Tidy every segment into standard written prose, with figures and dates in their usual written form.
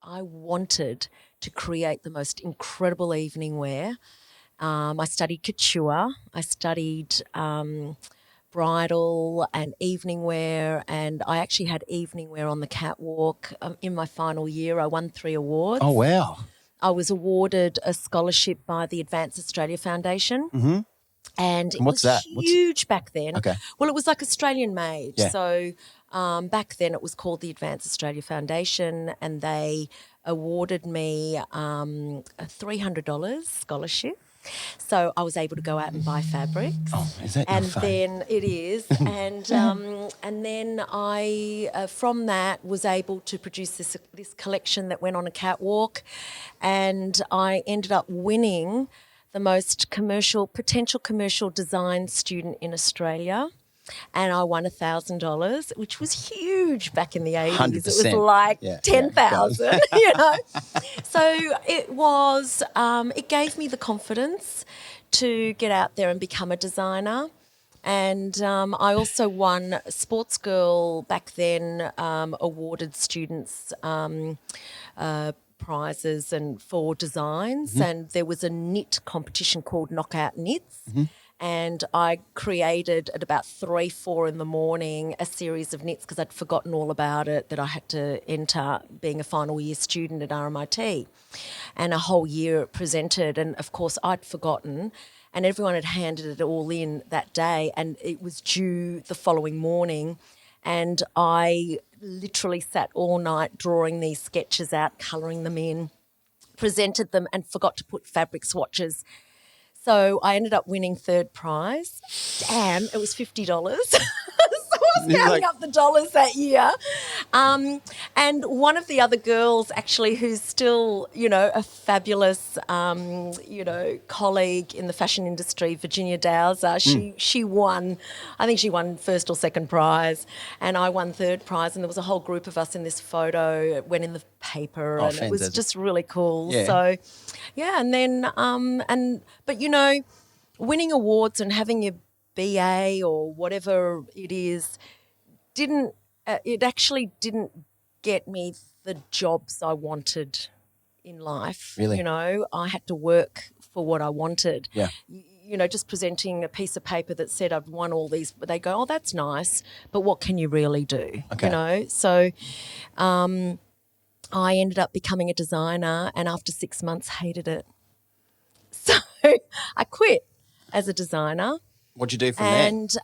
I wanted to create the most incredible evening wear. I studied couture. I studied bridal and evening wear, and I actually had evening wear on the catwalk. In my final year, I won 3 awards. Oh, wow. I was awarded a scholarship by the Advanced Australia Foundation. Mm-hmm. And it what's was that? huge back then. Okay. Well, it was like Australian made. Yeah. So back then it was called the Advanced Australia Foundation, and they awarded me a $300 scholarship. So I was able to go out and buy fabrics. Oh, is that and your fame? then it is, and then I from that was able to produce this collection that went on a catwalk, and I ended up winning the most potential commercial design student in Australia. And I won $1,000, which was huge back in the 80s. 100%. It was like 10,000, you know. So it was, it gave me the confidence to get out there and become a designer. And I also won Sports Girl back then, awarded students prizes and for designs, and there was a knit competition called Knockout Knits. And I created at about 3-4 in the morning a series of knits because I'd forgotten all about it, that I had to enter being a final year student at RMIT. And a whole year presented, and of course I'd forgotten, and everyone had handed it all in that day, and it was due the following morning. And I literally sat all night drawing these sketches out, colouring them in, presented them, and forgot to put fabric swatches. So I ended up winning 3rd prize. Damn, it was $50. So I was counting up the dollars that year. And one of the other girls actually, who's still, you know, a fabulous, you know, colleague in the fashion industry, Virginia Dowser, she won, I think she won 1st or 2nd prize, and I won 3rd prize, and there was a whole group of us in this photo. It went in the paper, and it was just really cool. Yeah. So, yeah, and then, but, you know, winning awards and having your BA or whatever it is it actually didn't get me the jobs I wanted in life. Really? You know, I had to work for what I wanted. Yeah. You know, just presenting a piece of paper that said I've won all these, they go, oh, that's nice, but what can you really do? Okay. You know, so I ended up becoming a designer, and after 6 months hated it. So I quit as a designer. What'd you do from there? And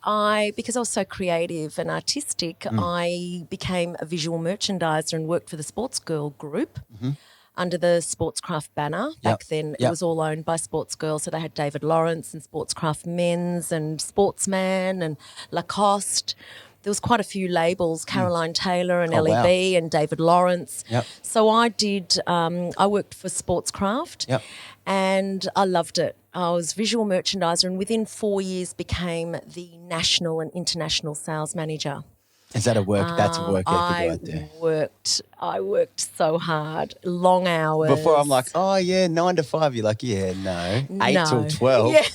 because I was so creative and artistic, I became a visual merchandiser and worked for the Sports Girl group under the Sportscraft banner. Back then it was all owned by Sports Girl, so they had David Lawrence and Sportscraft Men's and Sportsman and Lacoste. There was quite a few labels, Caroline Taylor and LEB and David Lawrence. Yep. So I worked for Sportscraft and I loved it. I was visual merchandiser, and within 4 years became the national and international sales manager. Is that that's a work ethic right there. I worked so hard, long hours. Before I'm like, oh, yeah, 9 to 5. You're like, yeah, no. 8 till 12. Yeah.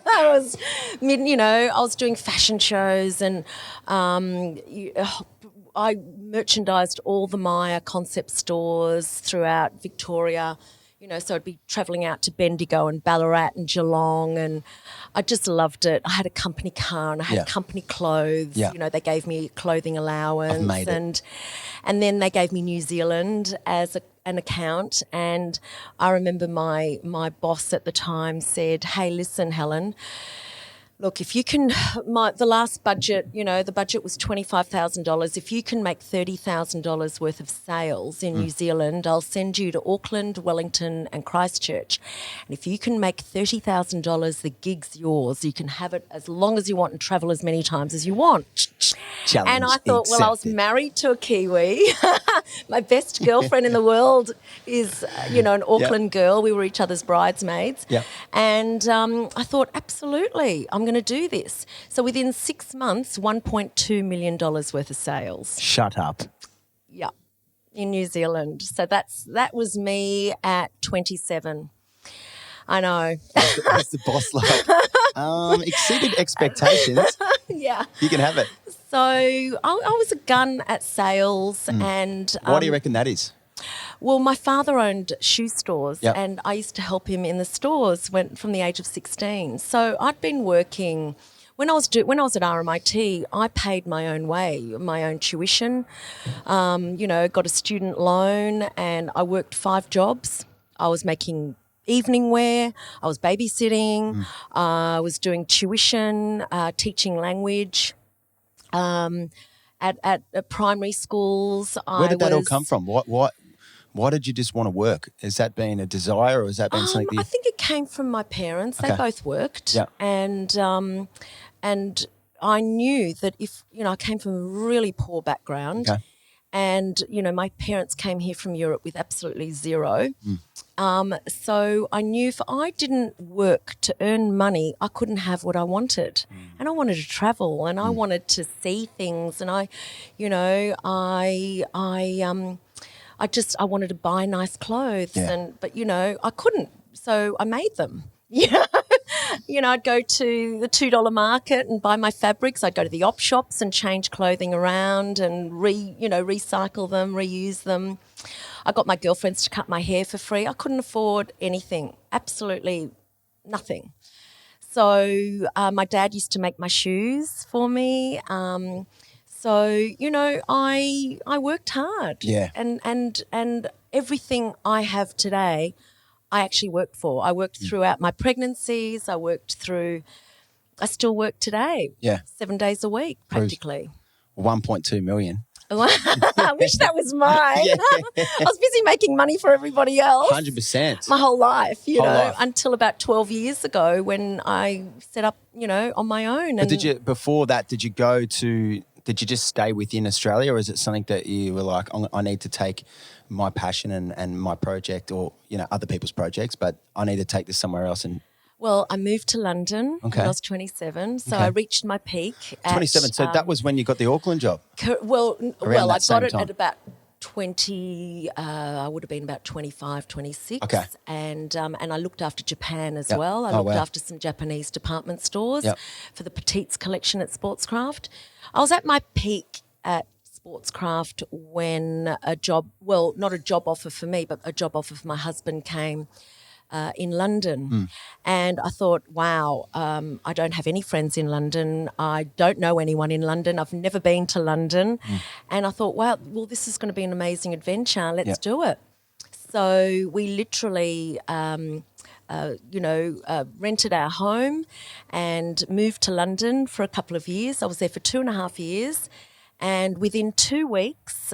I was, you know, I was doing fashion shows, and I merchandised all the Maya concept stores throughout Victoria. You know, so I'd be travelling out to Bendigo and Ballarat and Geelong, and I just loved it. I had a company car and I had company clothes. Yeah. You know, they gave me clothing allowance. I've made it. And then they gave me New Zealand as an account. And I remember my boss at the time said, hey, listen, Helen, look, if you can, the last budget, you know, the budget was $25,000. If you can make $30,000 worth of sales in New Zealand, I'll send you to Auckland, Wellington and Christchurch. And if you can make $30,000, the gig's yours. You can have it as long as you want and travel as many times as you want. Challenge and I thought, well, I was married to a Kiwi. My best girlfriend in the world is, you know, an Auckland girl. We were each other's bridesmaids. Yeah. And I thought, absolutely, I'm going to do this. So within 6 months, $1.2 million worth of sales. Shut up. Yeah, in New Zealand. So that was me at 27. I know. That's the boss like. Exceeded expectations. Yeah. You can have it. So I was a gun at sales. And why do you reckon that is? Well, my father owned shoe stores, Yep. and I used to help him in the stores from the age of 16. So I'd been working. When I was at RMIT, I paid my own way, my own tuition. Got a student loan, and I worked 5 jobs. I was making evening wear. I was babysitting. I was doing tuition, teaching language. At primary schools, Where did that all come from? Why did you just want to work? Has that been a desire, or has that been something that I think it came from my parents. They both worked, and I knew that if I came from a really poor background, and my parents came here from Europe with absolutely zero. So I knew if I didn't work to earn money, I couldn't have what I wanted. And I wanted to travel, and I wanted to see things, and I wanted to buy nice clothes, but I couldn't, so I made them. I'd go to the $2 market and buy my fabrics. I'd go to the op shops and change clothing around and recycle them, reuse them. I got my girlfriends to cut my hair for free. I couldn't afford anything, absolutely nothing. So my dad used to make my shoes for me. So I worked hard. Yeah. And everything I have today, I actually worked for. I worked throughout my pregnancies. I still work today. Yeah. 7 days a week, practically. 1.2 million. I wish that was mine. I was busy making money for everybody else. 100%. My whole life, until about 12 years ago when I set up, on my own. But did you just stay within Australia, or is it something that you were like, I need to take my passion and my project, or, other people's projects, but I need to take this somewhere else? And well, I moved to London when I was 27, so I reached my peak at 27. So that was when you got the Auckland job? I got it at about 20, I would have been about 25, 26. Okay. And I looked after Japan as well. I looked after some Japanese department stores for the Petites collection at Sportscraft. I was at my peak at Sportscraft when not a job offer for me, but a job offer for my husband came in London. And I thought, wow, I don't have any friends in London. I don't know anyone in London. I've never been to London. And I thought, wow, well, this is going to be an amazing adventure. Let's do it. So we literally, rented our home and moved to London for a couple of years. I was there for 2.5 years. And within 2 weeks,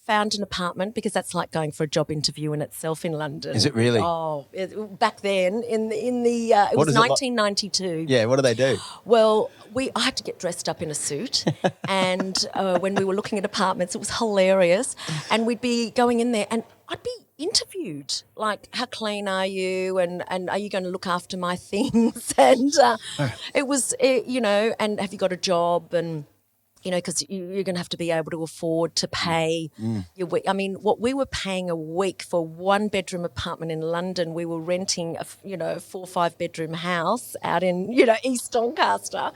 found an apartment, because that's like going for a job interview in itself in London. Is it really? Oh, back then it was 1992. Yeah, what do they do? Well, I had to get dressed up in a suit, and when we were looking at apartments, it was hilarious. And we'd be going in there, and I'd be interviewed, like, how clean are you, and are you going to look after my things? And it was, and have you got a job, and because you're going to have to be able to afford to pay your week. I mean, what we were paying a week for 1-bedroom apartment in London, we were renting a 4 or 5 bedroom house out in, East Doncaster.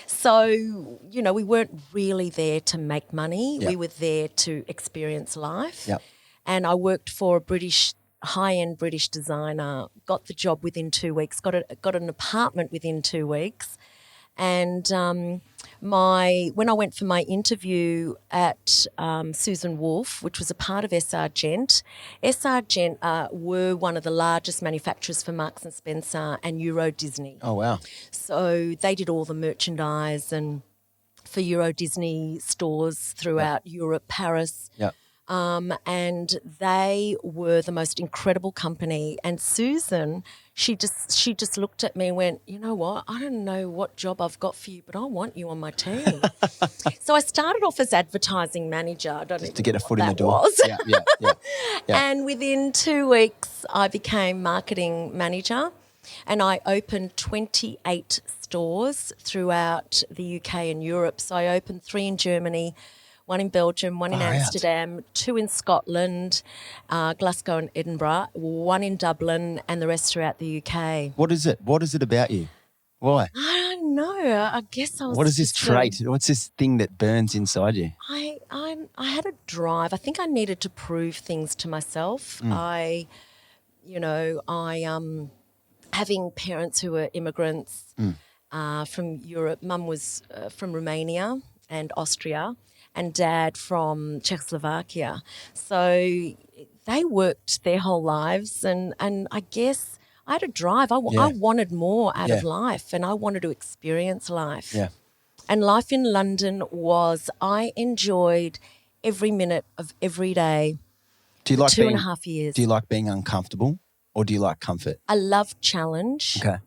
So, we weren't really there to make money. Yep. We were there to experience life. Yep. And I worked for a high-end British designer, got the job within 2 weeks, got an apartment within 2 weeks. And when I went for my interview at Susan Wolf, which was a part of SR Gent were one of the largest manufacturers for Marks and Spencer and Euro Disney. Oh, wow. So they did all the merchandise and for Euro Disney stores throughout Europe, Paris. Yeah. And they were the most incredible company. And Susan, she just looked at me and went, you know what, I don't know what job I've got for you, but I want you on my team. So I started off as advertising manager. I don't know to get a foot in the door. Was. Yeah. And within 2 weeks, I became marketing manager, and I opened 28 stores throughout the UK and Europe. So I opened 3 in Germany, 1 in Belgium, 1 in Amsterdam, 2 in Scotland, Glasgow and Edinburgh, 1 in Dublin, and the rest throughout the UK. What is it? What is it about you? Why? I don't don't know. I guess I was. What is this just trait? What's this thing that burns inside you? I had a drive. I think I needed to prove things to myself. Having parents who were immigrants from Europe. Mum was from Romania and Austria, and Dad from Czechoslovakia. So they worked their whole lives, and I guess I had a drive. I wanted more out of life, and I wanted to experience life. Yeah. And life in London I enjoyed every minute of every day. Do you like 2.5 years. Do you like being uncomfortable, or do you like comfort? I love challenge. Okay.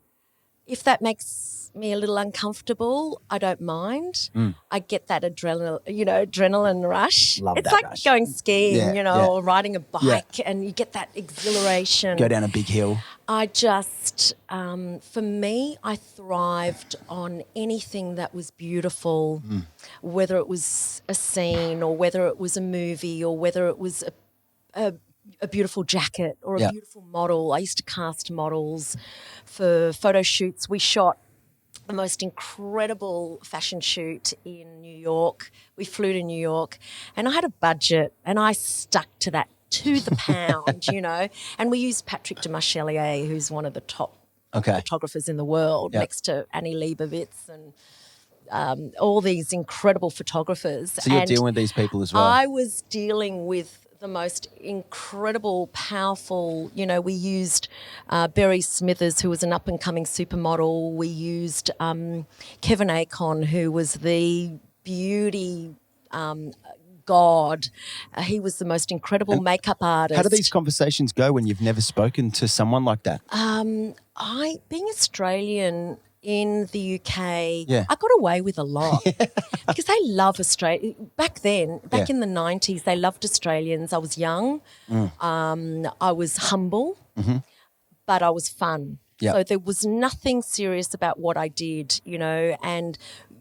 If that makes me a little uncomfortable, I don't mind. I get that adrenaline rush. Love it's that like rush. going skiing, or riding a bike, Yeah. and you get that exhilaration. Go down a big hill. I just, for me, I thrived on anything that was beautiful, whether it was a scene or whether it was a movie or whether it was a beautiful jacket or a beautiful model. I used to cast models for photo shoots. We shot the most incredible fashion shoot in New York. We flew to New York, and I had a budget, and I stuck to that to the pound, And we used Patrick de Marchelier, who's one of the top photographers in the world, next to Annie Leibovitz and all these incredible photographers. So you're dealing with these people as well? I was dealing with the most incredible, powerful, we used Berry Smithers, who was an up-and-coming supermodel. We used Kevin Akon, who was the beauty god. He was the most incredible makeup artist. How do these conversations go when you've never spoken to someone like that? Being Australian in the UK, I got away with a lot because they love Australia. Back then, in the 90s, they loved Australians. I was young. I was humble, but I was fun. Yep. So there was nothing serious about what I did, and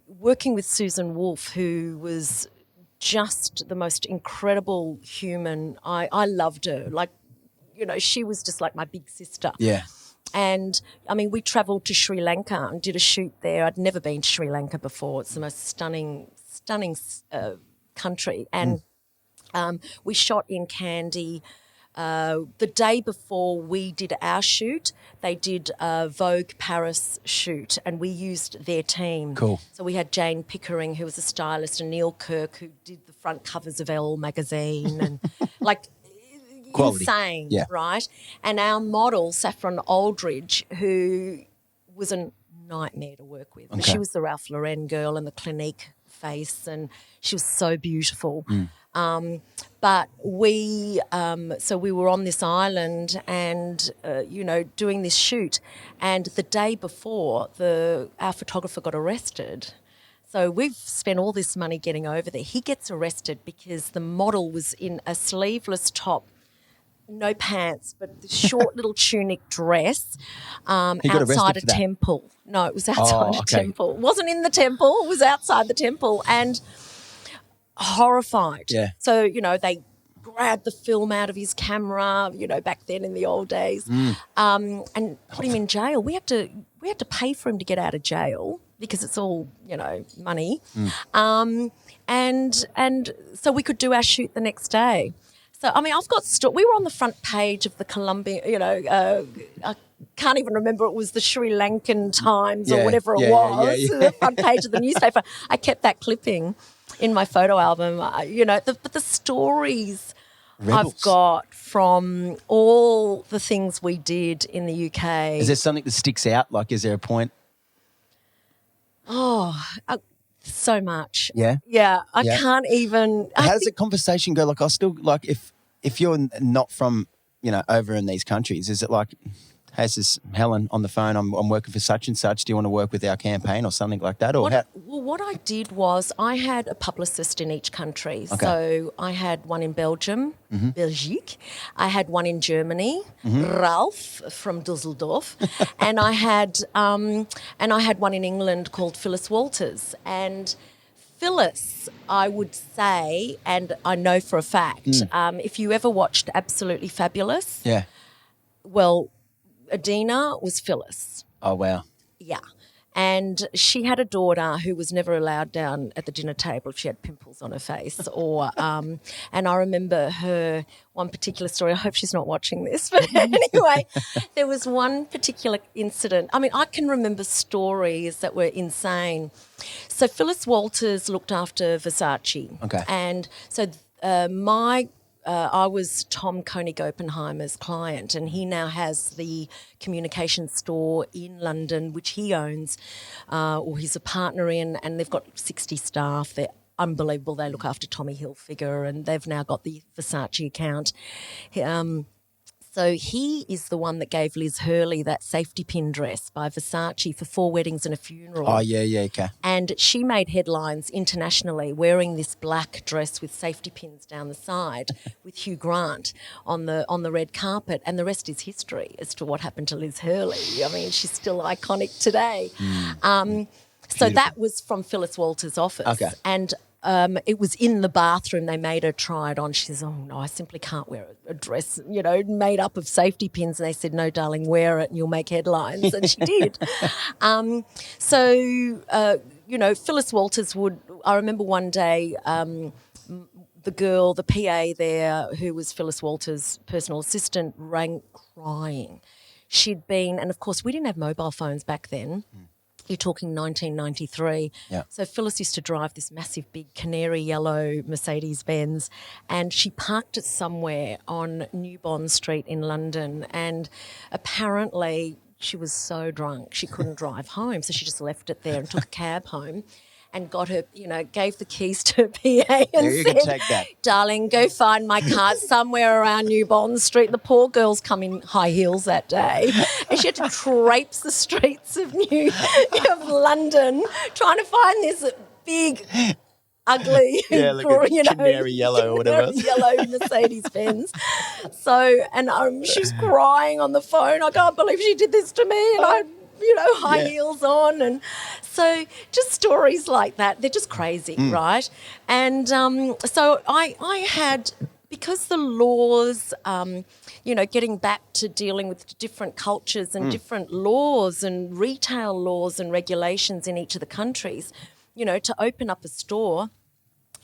working with Susan Wolfe, who was just the most incredible human. I loved her. She was just like my big sister. Yeah. And, we travelled to Sri Lanka and did a shoot there. I'd never been to Sri Lanka before. It's the most stunning country. And we shot in Kandy. The day before we did our shoot, they did a Vogue Paris shoot, and we used their team. Cool. So we had Jane Pickering, who was a stylist, and Neil Kirk, who did the front covers of Elle magazine, and quality. Insane, right? And our model, Saffron Aldridge, who was a nightmare to work with. Okay. She was the Ralph Lauren girl and the Clinique face, and she was so beautiful. But we were on this island and, doing this shoot. And the day before, our photographer got arrested. So we've spent all this money getting over there. He gets arrested because the model was in a sleeveless top, no pants, but the short little tunic dress outside a temple. No, it was outside a temple. It wasn't in the temple. It was outside the temple, and horrified. Yeah. So, they grabbed the film out of his camera, back then in the old days, and put him in jail. We had to pay for him to get out of jail because it's all, money. And so we could do our shoot the next day. So, I've got we were on the front page of the Colombian, I can't even remember, it was the Sri Lankan Times or whatever it was, the front page of the newspaper. I kept that clipping in my photo album, but the stories Rebels. I've got from all the things we did in the UK. Is there something that sticks out? Is there a point? So much. Yeah? Yeah, I can't even... How does the conversation go? I still, if you're not from, over in these countries, is it hey, this is Helen on the phone, I'm working for such and such, do you want to work with our campaign or something like that? What I did was I had a publicist in each country. Okay. So I had one in Belgium, Belgique. I had one in Germany, Ralph from Dusseldorf, and I had one in England called Phyllis Walters. And Phyllis, I would say, and I know for a fact, if you ever watched Absolutely Fabulous, well, Adina was Phyllis. Oh, wow. Yeah. And she had a daughter who was never allowed down at the dinner table if she had pimples on her face. And I remember her one particular story. I hope she's not watching this. But anyway, there was one particular incident. I mean, I can remember stories that were insane. So Phyllis Walters looked after Versace. Okay. And so I was Tom Koenig Oppenheimer's client, and he now has the communication store in London, which he owns, or he's a partner in, and they've got 60 staff. They're unbelievable. They look after Tommy Hilfiger, and they've now got the Versace account. So he is the one that gave Liz Hurley that safety pin dress by Versace for 4 weddings and a funeral. Oh, yeah, okay. And she made headlines internationally wearing this black dress with safety pins down the side with Hugh Grant on the red carpet. And the rest is history as to what happened to Liz Hurley. I mean, she's still iconic today. So that was from Phyllis Walters' office. Okay. And it was in the bathroom. They made her try it on. She says, oh, no, I simply can't wear a dress, made up of safety pins. And they said, no, darling, wear it and you'll make headlines. And she did. Phyllis Walters I remember one day the PA there, who was Phyllis Walters' personal assistant, rang crying. She'd been, and of course we didn't have mobile phones back then. You're talking 1993. Yeah. So Phyllis used to drive this massive big canary yellow Mercedes-Benz, and she parked it somewhere on New Bond Street in London, and apparently she was so drunk she couldn't drive home, so she just left it there and took a cab home and got her, gave the keys to her PA and you said, can take that. darling, go find my car somewhere around New Bond Street. The poor girl's come in high heels that day. And she had to traipse the streets of London trying to find this big, ugly, canary yellow or whatever. Yellow Mercedes-Benz. So, and she's crying on the phone. I can't believe she did this to me. And I high heels on. And so just stories like that, they're just crazy, right? And so I had, because the laws, getting back to dealing with different cultures and different laws and retail laws and regulations in each of the countries, to open up a store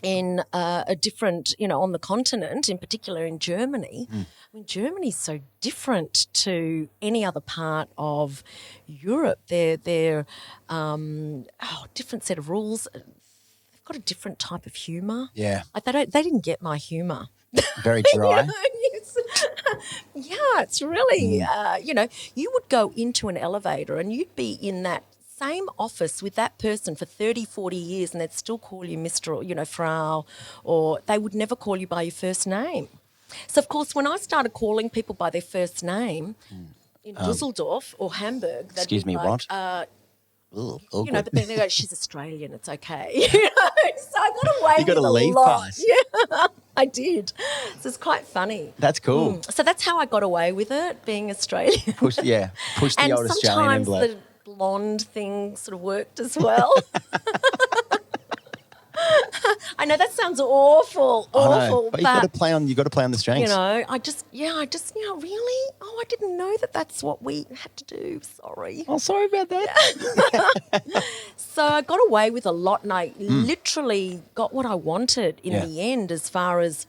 in a different, on the continent, in particular in Germany. I mean, Germany's so different to any other part of Europe. They're different set of rules. They've got a different type of humour. Yeah. They didn't get my humour. Very dry. Yeah, it's really, you would go into an elevator and you'd be in that same office with that person for 30, 40 years and they'd still call you Mr. or, Frau, or they would never call you by your first name. So, of course, when I started calling people by their first name in Dusseldorf or Hamburg... Excuse me, like, what? But then they go, she's Australian, it's okay. So I got away you got with a leave lot. pass. Yeah, I did. So it's quite funny. That's cool. So that's how I got away with it, being Australian. Push the old Australian envelope. And sometimes the blonde thing sort of worked as well. I know that sounds awful, but you got to play on the strengths. I just, really? Oh, I didn't know that's what we had to do. Sorry. Oh, sorry about that. So I got away with a lot, and I literally got what I wanted in the end, as far as,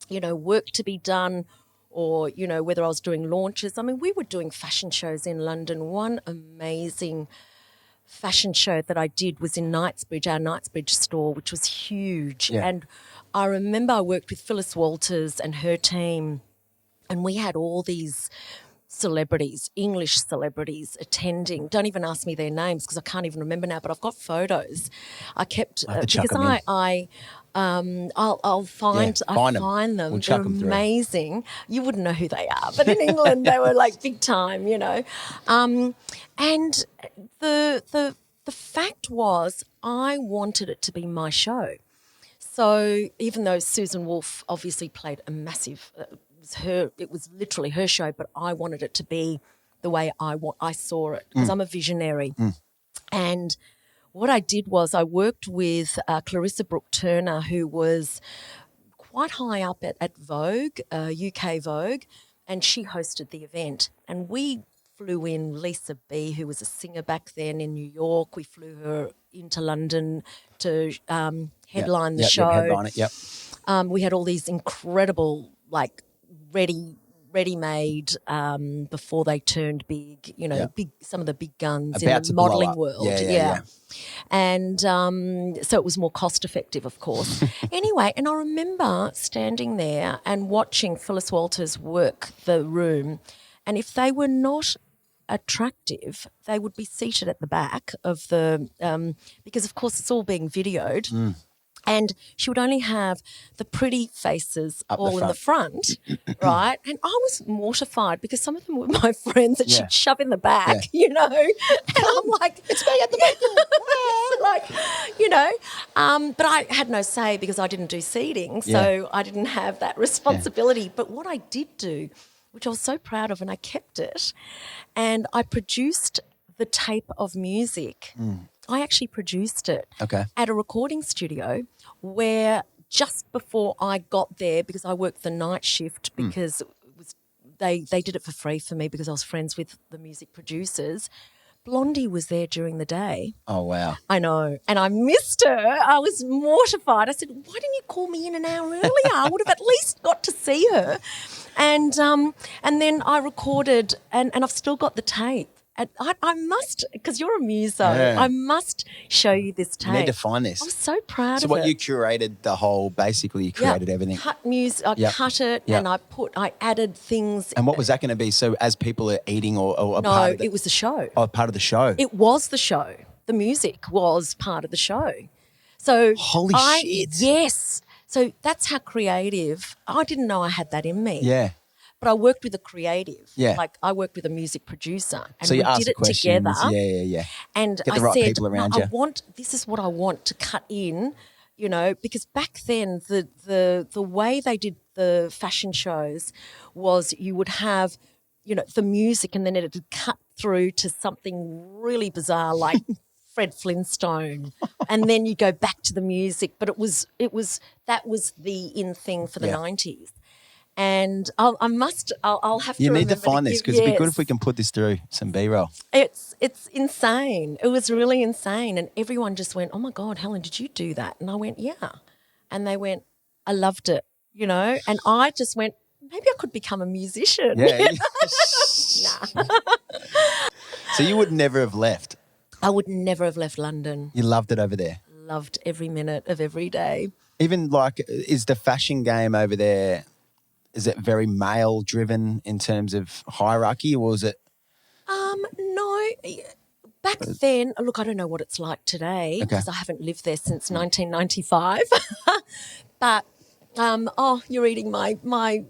work to be done, or, whether I was doing launches. I mean, we were doing fashion shows in London. One amazing fashion show that I did was in Knightsbridge, our Knightsbridge store, which was huge. Yeah. And I remember I worked with Phyllis Walters and her team, and we had all these celebrities, English celebrities, attending. Don't even ask me their names because I can't even remember now, but I've got photos. I kept because I'll find them. We'll They're amazing. You wouldn't know who they are, but in England they were like big time, And the fact was, I wanted it to be my show. So even though Susan Wolfe obviously played a massive, it was literally her show, but I wanted it to be the way I saw it, because I'm a visionary. And what I did was I worked with Clarissa Brooke Turner, who was quite high up at Vogue, UK Vogue, and she hosted the event. And we flew in Lisa B, who was a singer back then in New York. We flew her into London to headline the show. Headline it, We had all these incredible, like, ready-made before they turned big, big, some of the big guns About in to the blow modelling up. world. Yeah. And so it was more cost-effective, of course. Anyway, and I remember standing there and watching Phyllis Walters work the room, and if they were not attractive, they would be seated at the back of the because, of course, it's all being videoed. And she would only have the pretty faces Up the all in the front, right? And I was mortified because some of them were my friends that she'd shove in the back, And I'm like, it's me at the back. But I had no say because I didn't do seating, so I didn't have that responsibility. But what I did do, which I was so proud of, and I kept it, and I produced the tape of music. I actually produced it at a recording studio where just before I got there, because I worked the night shift because it was, they did it for free for me because I was friends with the music producers. Blondie was there during the day. Oh, wow. I know. And I missed her. I was mortified. I said, why didn't you call me in an hour earlier? I would have at least got to see her. And then I recorded, and I've still got the tape. And I must, because you're a muso, I must show you this tape. You need to find this. I'm so proud of it. So what, you curated the whole, basically you created everything. Cut music, I cut it and I added things. And what was that going to be? So as people are eating or a part of it was the show. Oh, part of the show. It was the show. The music was part of the show. So holy shit. Yes. So that's how creative. I didn't know I had that in me. Yeah. But I worked with a creative. Yeah. Like I worked with a music producer. And so you we did it questions. together. Yeah. And Get the right people around you. This is what I want to cut in, because back then the way they did the fashion shows was you would have, the music and then it would cut through to something really bizarre like Fred Flintstone, and then you go back to the music. But that was the in thing for the 90s. And I'll have to. You need to remember find this because it'd be good if we can put this through some B-roll. It's insane. It was really insane, and everyone just went, "Oh my God, Helen, did you do that?" And I went, "Yeah," and they went, "I loved it," and I just went, "Maybe I could become a musician." Yeah. Nah. So you would never have left. I would never have left London. You loved it over there. Loved every minute of every day. Even is the fashion game over there? Is it very male driven in terms of hierarchy, or is it? No. Back then, look, I don't know what it's like today because I haven't lived there since 1995. But you're eating my my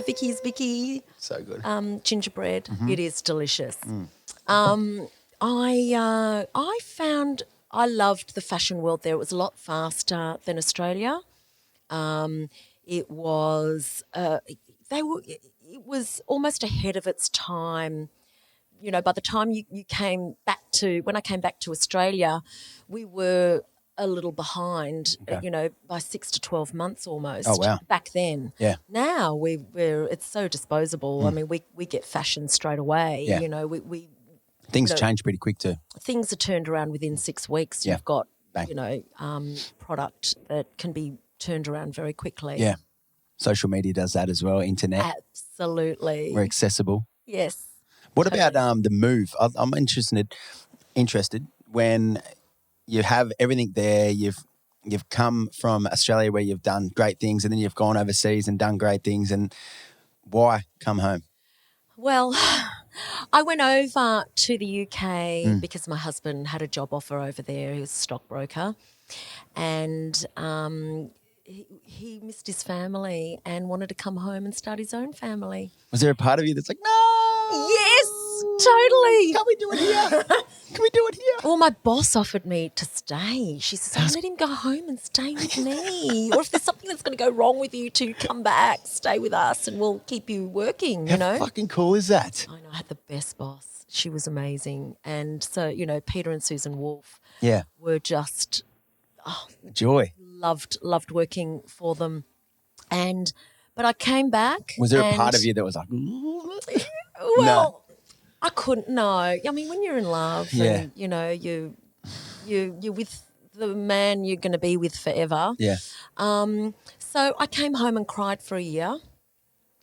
Vicky's Vicky. So good. Gingerbread. Mm-hmm. It is delicious. Mm. I found I loved the fashion world there. It was a lot faster than Australia. It was it was almost ahead of its time. By the time when I came back to Australia, we were a little behind, by 6 to 12 months almost. Oh, wow. Back then. Yeah. Now it's so disposable. I mean, we get fashion straight away. Yeah. We Things change pretty quick too. Things are turned around within 6 weeks. Yeah. You've got, Bang. product that can be turned around very quickly. Yeah. Social media does that as well, internet. Absolutely. We're accessible. Yes. What about the move? I'm interested when you have everything there, you've come from Australia where you've done great things and then you've gone overseas and done great things, and why come home? Well, I went over to the UK because my husband had a job offer over there. He was a stockbroker, and he missed his family and wanted to come home and start his own family. Was there a part of you that's like, no? Yes, totally. Can we do it here? Can we do it here? Well, my boss offered me to stay. She says, let him go home and stay with me. Or if there's something that's going to go wrong with you, to come back, stay with us, and we'll keep you working, How fucking cool is that? I know, I had the best boss. She was amazing. And so, Peter and Susan Wolfe were just joy. Loved working for them. But I came back. Was there a part of you that was like, Well, I couldn't. No, I mean, when you're in love, and you're with the man you're going to be with forever. Yeah. So I came home and cried for a year.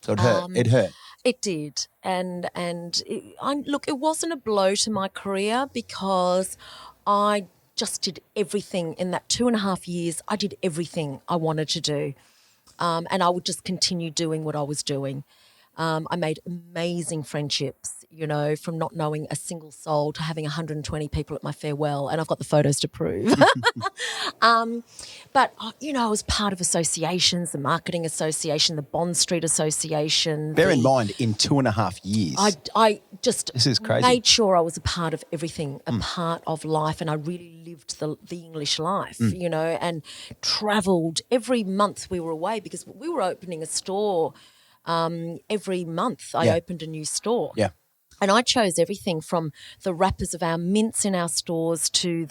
So it hurt. It hurt. It did, and look, it wasn't a blow to my career because I just did everything in that 2.5 years. I did everything I wanted to do, and I would just continue doing what I was doing. I made amazing friendships, from not knowing a single soul to having 120 people at my farewell, and I've got the photos to prove. But, I was part of associations, the Marketing Association, the Bond Street Association. Bear in mind, in 2.5 years. I just This is crazy. made sure I was a part of everything, a part of life, and I really lived the English life, and travelled. Every month we were away because we were opening a store. Every month I opened a new store. Yeah. And I chose everything from the wrappers of our mints in our stores to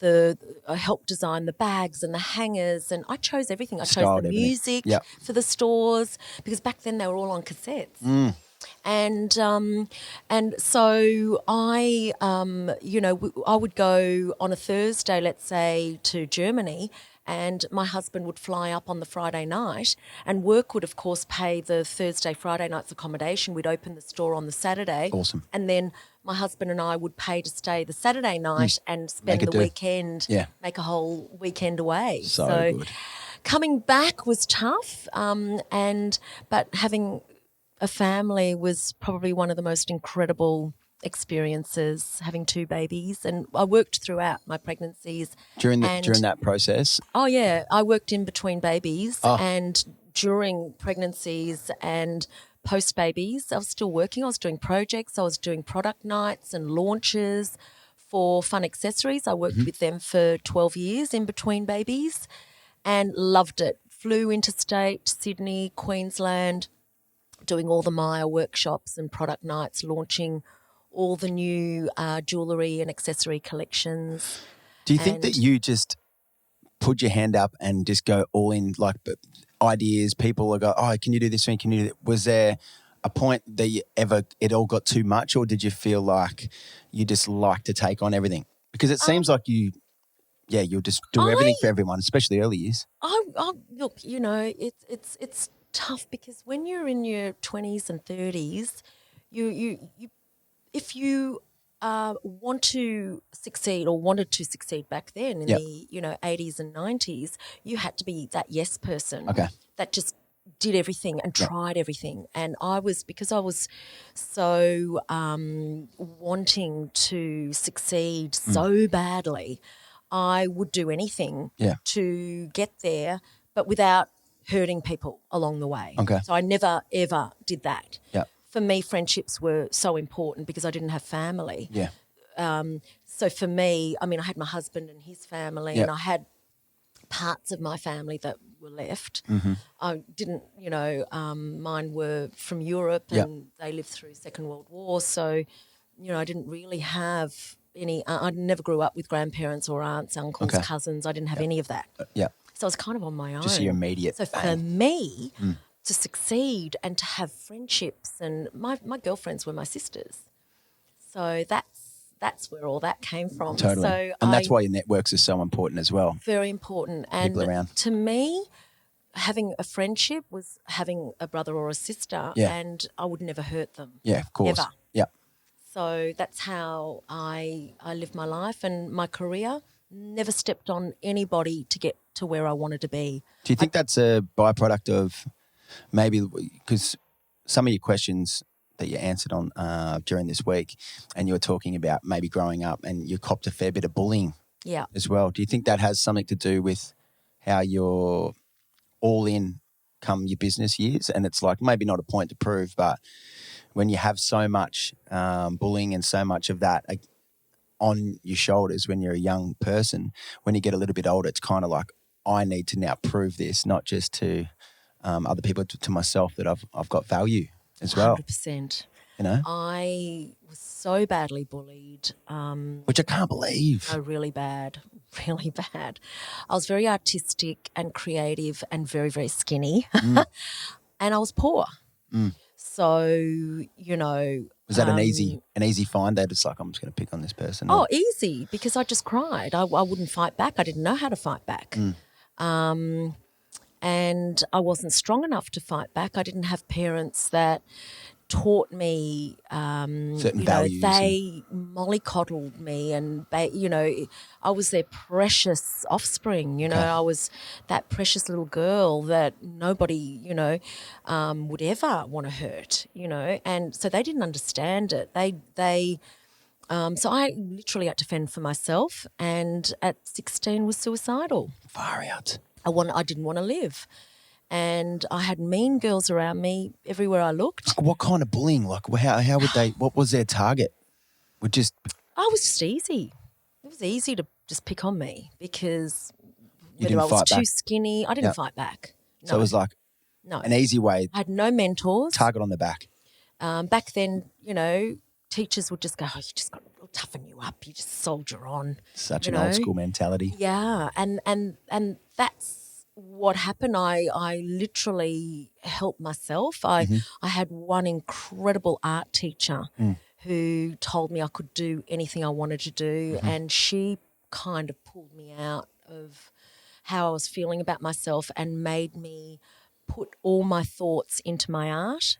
I helped design the bags and the hangers, and I chose everything. I chose Styled the everything. music Yep. for the stores because back then they were all on cassettes. And so I would go on a Thursday, let's say, to Germany, and my husband would fly up on the Friday night, and work would, of course, pay the Thursday, Friday night's accommodation. We'd open the store on the Saturday. Awesome. And then my husband and I would pay to stay the Saturday night and spend Make it the do. weekend, make a whole weekend away. So good. Coming back was tough, but having a family was probably one of the most incredible experiences, having 2 babies, and I worked throughout my pregnancies. During that process? Oh, yeah. I worked in between babies Oh. and during pregnancies and post-babies. I was still working. I was doing projects. I was doing product nights and launches for Fun Accessories. I worked with them for 12 years in between babies and loved it. Flew interstate, Sydney, Queensland, doing all the Maya workshops and product nights, launching all the new jewellery and accessory collections. Do you think that you just put your hand up and just go all in, like ideas, people will go, oh, can you do this thing, can you do that? Was there a point that it all got too much, or did you feel like you just like to take on everything? Because it seems like you'll just do everything for everyone, especially early years. Look, it's tough because when you're in your 20s and 30s, you if you want to succeed or wanted to succeed back then in the 80s and 90s, you had to be that yes person that just did everything and tried everything. And because I was so wanting to succeed so badly, I would do anything to get there, but without hurting people along the way. Okay. So I never, ever did that. Yeah. For me, friendships were so important because I didn't have family. Yeah. So for me, I mean, I had my husband and his family, and I had parts of my family that were left. I didn't, mine were from Europe and they lived through Second World War. So, I didn't really have any, I never grew up with grandparents or aunts, uncles, cousins. I didn't have any of that. So I was kind of on my own. Just your immediate. So for me to succeed and to have friendships, and my girlfriends were my sisters. So that's where all that came from. Totally. So and that's why your networks are so important as well. Very important. And people around. To me, having a friendship was having a brother or a sister, and I would never hurt them. Yeah, of course. Ever. Yeah. So that's how I lived my life and my career. Never stepped on anybody to get to where I wanted to be. Do you think that's a byproduct of maybe because some of your questions that you answered on during this week, and you were talking about maybe growing up and you copped a fair bit of bullying as well. Do you think that has something to do with how you're all in come your business years? And it's like maybe not a point to prove, but when you have so much bullying and so much of that on your shoulders when you're a young person, when you get a little bit older, it's kind of like, I need to now prove this, not just to other people, to myself, that I've got value as well. 100%. I was so badly bullied. Which I can't believe. Oh, really bad. Really bad. I was very artistic and creative and very, very skinny. And I was poor. So, you know. Was that an easy find? That it's like, I'm just going to pick on this person? Oh, easy, because I just cried. I wouldn't fight back. I didn't know how to fight back. And I wasn't strong enough to fight back. I didn't have parents that taught me, certain values. They mollycoddled me, and I was their precious offspring. I was that precious little girl that nobody, would ever want to hurt. And so they didn't understand it. So I literally had to fend for myself, and at 16 was suicidal. Far out. I didn't want to live. And I had mean girls around me everywhere I looked. What kind of bullying? Like, how would they? What was their target? I was just easy. It was easy to just pick on me because whether I was too skinny, I didn't fight back. No. So it was like an easy way. I had no mentors. Target on the back. Back then, teachers would just go, "Oh, we'll toughen you up. You just soldier on." Such an old school mentality. Yeah, and that's what happened. I literally helped myself. I had one incredible art teacher who told me I could do anything I wanted to do, and she kind of pulled me out of how I was feeling about myself and made me put all my thoughts into my art.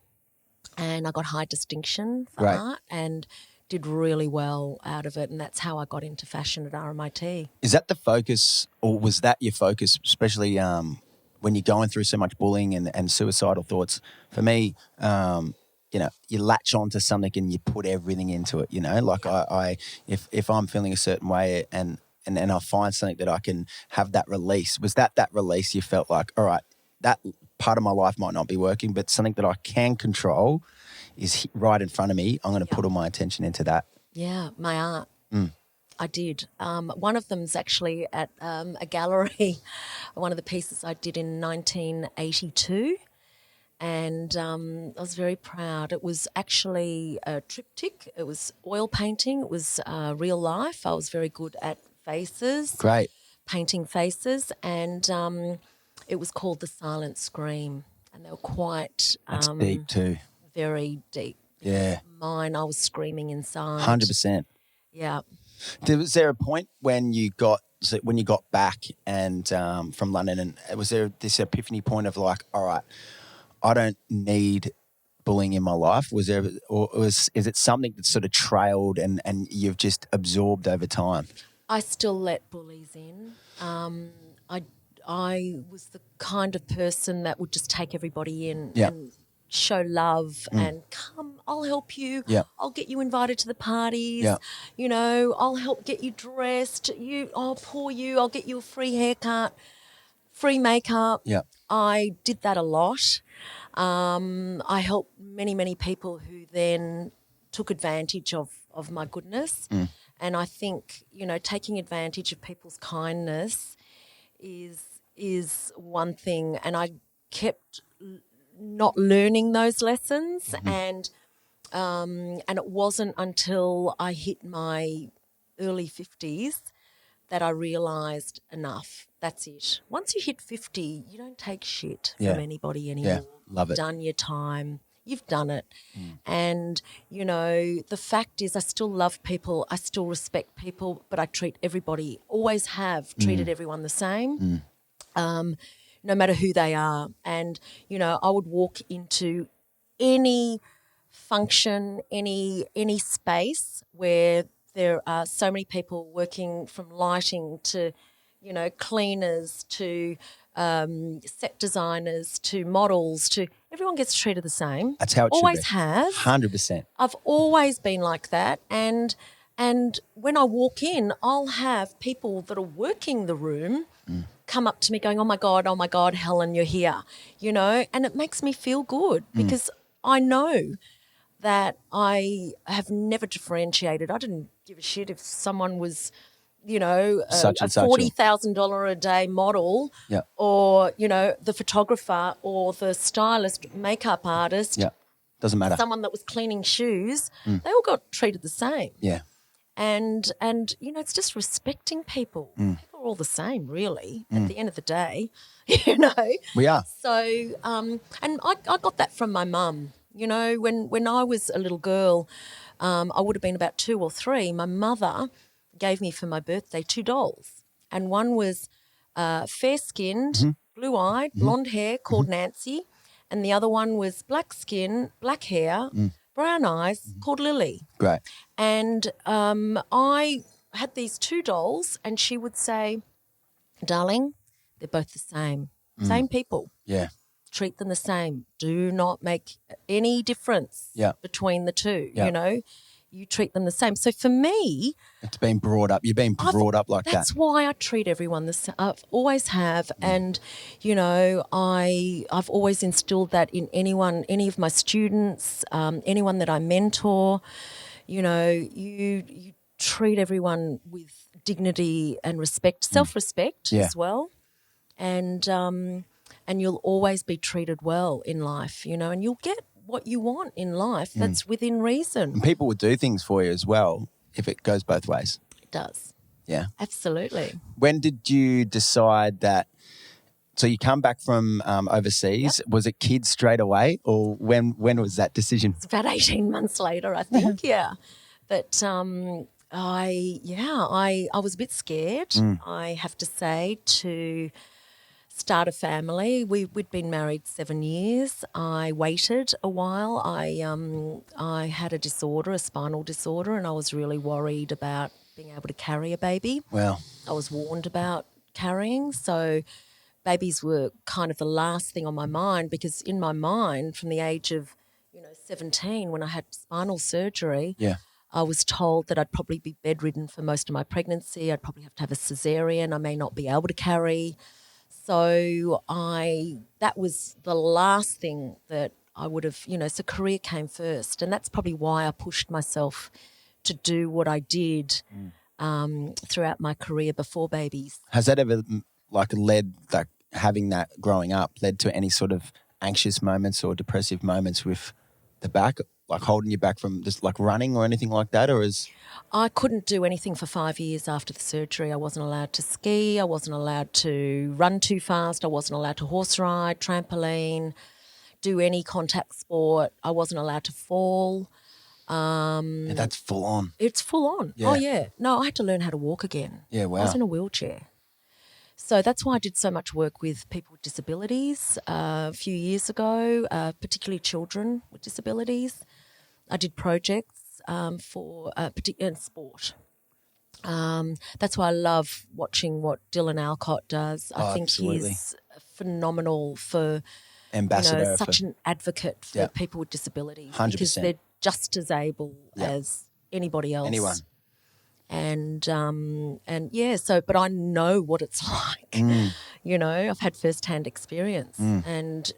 And I got high distinction for art and did really well out of it, and that's how I got into fashion at RMIT. Is that the focus, or was that your focus, especially when you're going through so much bullying and suicidal thoughts? For me, you latch onto something and you put everything into it, Like if I'm feeling a certain way and I find something that I can have that release, was that release you felt like, all right, that part of my life might not be working, but something that I can control is right in front of me. I'm going to put all my attention into that. Yeah, my art. I did. One of them's actually at a gallery, one of the pieces I did in 1982, and I was very proud. It was actually a triptych. It was oil painting. It was real life. I was very good at faces. Great. Painting faces, and it was called The Silent Scream, and they were quite... That's deep too. Very deep. Yeah. Mine, I was screaming inside. 100%. Yeah. Was there a point when you got back and from London, and was there this epiphany point of like, all right, I don't need bullying in my life? Was there, is it something that sort of trailed and you've just absorbed over time? I still let bullies in. I was the kind of person that would just take everybody in and show love and come, I'll help you. Yeah. I'll get you invited to the parties. Yeah. I'll help get you dressed. I'll pour you. I'll get you a free haircut, free makeup. Yeah. I did that a lot. I helped many, many people who then took advantage of my goodness. And I think, taking advantage of people's kindness is one thing. And I kept not learning those lessons, and it wasn't until I hit my early 50s that I realised enough. That's it. Once you hit 50, you don't take shit from anybody anymore. Yeah, love it. You've done your time. You've done it. And, the fact is I still love people. I still respect people, but I treat everybody, always have treated everyone the same. No matter who they are. And, I would walk into any function, any space where there are so many people working, from lighting to, cleaners to set designers to models to everyone gets treated the same. That's how it always should be. Has. 100%. I've always been like that. And when I walk in, I'll have people that are working the room come up to me going, oh my God, Helen, you're here, and it makes me feel good because I know that I have never differentiated. I didn't give a shit if someone was, a $40,000 a day model or, the photographer or the stylist, makeup artist. Yeah, doesn't matter. Someone that was cleaning shoes, they all got treated the same. Yeah. And it's just respecting people. People are all the same, really, at the end of the day, We are. So, and I got that from my mum. You know, when I was a little girl, I would have been about 2 or 3. My mother gave me for my birthday 2 dolls, and one was fair-skinned, blue-eyed, blonde hair, called Nancy, and the other one was black-skin, black hair, brown eyes, called Lily. Great. And I had these 2 dolls, and she would say, "Darling, they're both the same people. Yeah. Treat them the same. Do not make any difference between the two. Yeah. You know, you treat them the same." So for me, it's been brought up. You've been brought up like that. That's why I treat everyone the same. I've always have, and you know, I've always instilled that in any of my students, anyone that I mentor. You know, you treat everyone with dignity and respect, self-respect as well, and you'll always be treated well in life, you know, and you'll get what you want in life. That's within reason. And people would do things for you as well if it goes both ways. It does. Yeah. Absolutely. When did you decide that? So you come back from overseas. Yep. Was it kids straight away, or when was that decision? It's about 18 months later, I think, yeah. But I was a bit scared, I have to say, to start a family. We'd been married 7 years. I waited a while. I had a disorder, a spinal disorder, and I was really worried about being able to carry a baby. Well, I was warned about carrying, so babies were kind of the last thing on my mind, because in my mind, from the age of 17, when I had spinal surgery, I was told that I'd probably be bedridden for most of my pregnancy. I'd probably have to have a cesarean. I may not be able to carry. So that was the last thing that I would have, so career came first. And that's probably why I pushed myself to do what I did throughout my career before babies. Has that ever led, having that growing up, led to any sort of anxious moments or depressive moments with the back, like holding you back from just running or anything like that? Or I couldn't do anything for 5 years after the surgery. I wasn't allowed to ski. I wasn't allowed to run too fast. I wasn't allowed to horse ride, trampoline, do any contact sport. I wasn't allowed to fall. That's full on. It's full on. Yeah. Oh, yeah. No, I had to learn how to walk again. Yeah, wow. I was in a wheelchair. So that's why I did so much work with people with disabilities a few years ago, particularly children with disabilities. I did projects for particular sport. That's why I love watching what Dylan Alcott does. I think absolutely. He's phenomenal for ambassador, such an advocate for people with disabilities 100%. because they're just as able as anybody else. Anyone. And but I know what it's like. I've had first-hand experience, and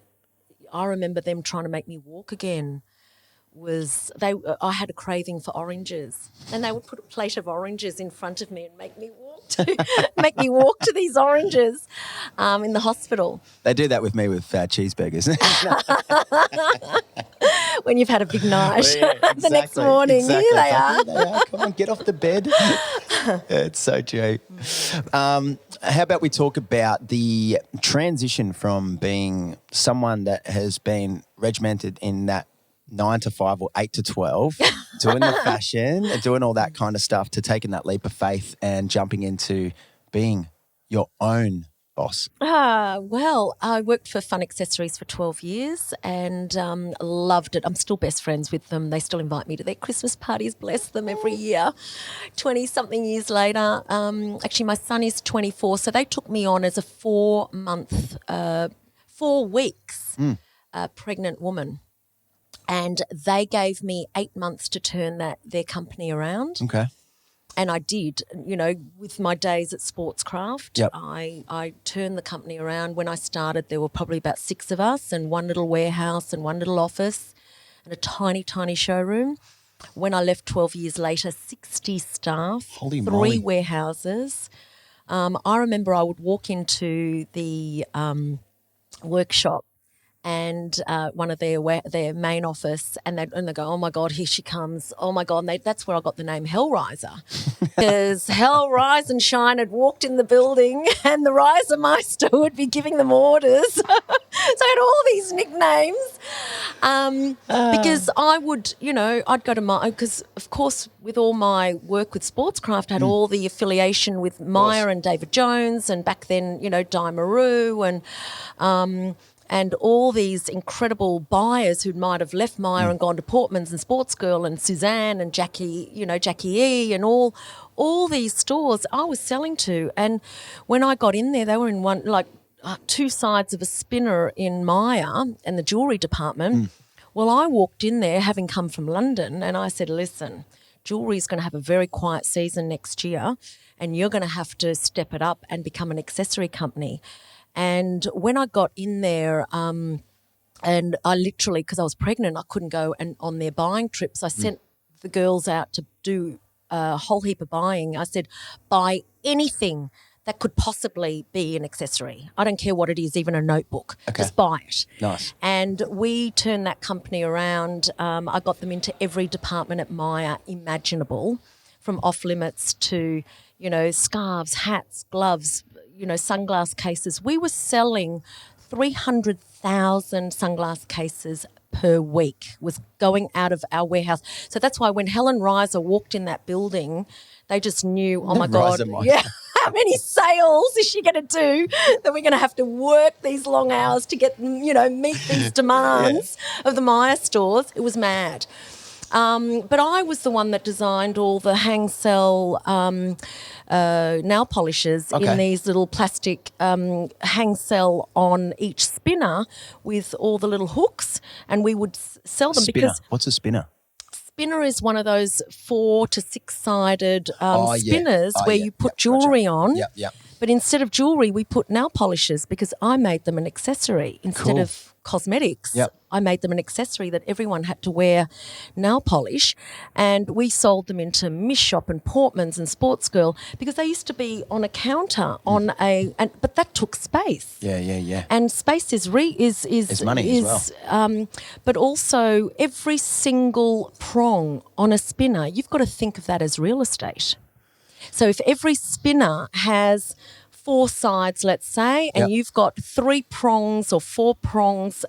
I remember them trying to make me walk again. I had a craving for oranges, and they would put a plate of oranges in front of me and make me walk to these oranges in the hospital. They do that with me with cheeseburgers. When you've had a big night, the next morning, here they are. Come on, get off the bed. It's so true. How about we talk about the transition from being someone that has been regimented in that 9 to 5 or 8 to 12, doing the fashion, doing all that kind of stuff, to taking that leap of faith and jumping into being your own boss? Well, I worked for Fun Accessories for 12 years and loved it. I'm still best friends with them. They still invite me to their Christmas parties, bless them, every year. 20-something years later, actually my son is 24, so they took me on as a 4 weeks pregnant woman. And they gave me 8 months to turn their company around. Okay. And I did, with my days at Sportscraft. Yep. I turned the company around. When I started, there were probably about 6 of us and one little warehouse and one little office and a tiny, tiny showroom. When I left 12 years later, 60 staff, Holy 3 moly. warehouses. I remember I would walk into the workshop and one of their main office, and they go, "Oh my God, here she comes! Oh my God!" And that's where I got the name Hell Reizer, because Hell Rise and Shine had walked in the building, and the Reizermeister would be giving them orders. So I had all these nicknames, Because I would, I'd go to because of course with all my work with Sportscraft, I had all the affiliation with Myer and David Jones, and back then, Di Maru and all these incredible buyers who might have left Myer and gone to Portman's and Sportsgirl and Suzanne and Jackie, Jackie E and all these stores I was selling to. And when I got in there, they were in one, two sides of a spinner in Myer and the jewellery department. Well, I walked in there having come from London and I said, listen, jewellery is going to have a very quiet season next year and you're going to have to step it up and become an accessory company. And when I got in there, and I literally, because I was pregnant, I couldn't go on their buying trips. I sent the girls out to do a whole heap of buying. I said, buy anything that could possibly be an accessory. I don't care what it is, even a notebook. Okay. Just buy it. Nice. And we turned that company around. I got them into every department at Myer imaginable, from off-limits to, scarves, hats, gloves, sunglass cases. We were selling 300,000 sunglass cases per week was going out of our warehouse. So that's why when Helen Reizer walked in that building, they just knew, oh my God, how many sales is she going to do that we're going to have to work these long hours to get, meet these demands of the Myer stores. It was mad. But I was the one that designed all the hang cell nail polishes in these little plastic hang cell on each spinner with all the little hooks, and we would sell them. Spinner. Because what's a spinner? Spinner is one of those 4 to 6 sided spinners where you put jewellery on. Yeah. But instead of jewellery, we put nail polishes because I made them an accessory instead of cosmetics. Yep. I made them an accessory that everyone had to wear nail polish, and we sold them into Miss Shop and Portman's and Sportsgirl because they used to be on a counter but that took space. Yeah. And space is money as well. But also every single prong on a spinner, you've got to think of that as real estate. So if every spinner has 4 sides, let's say, and you've got 3 prongs or 4 prongs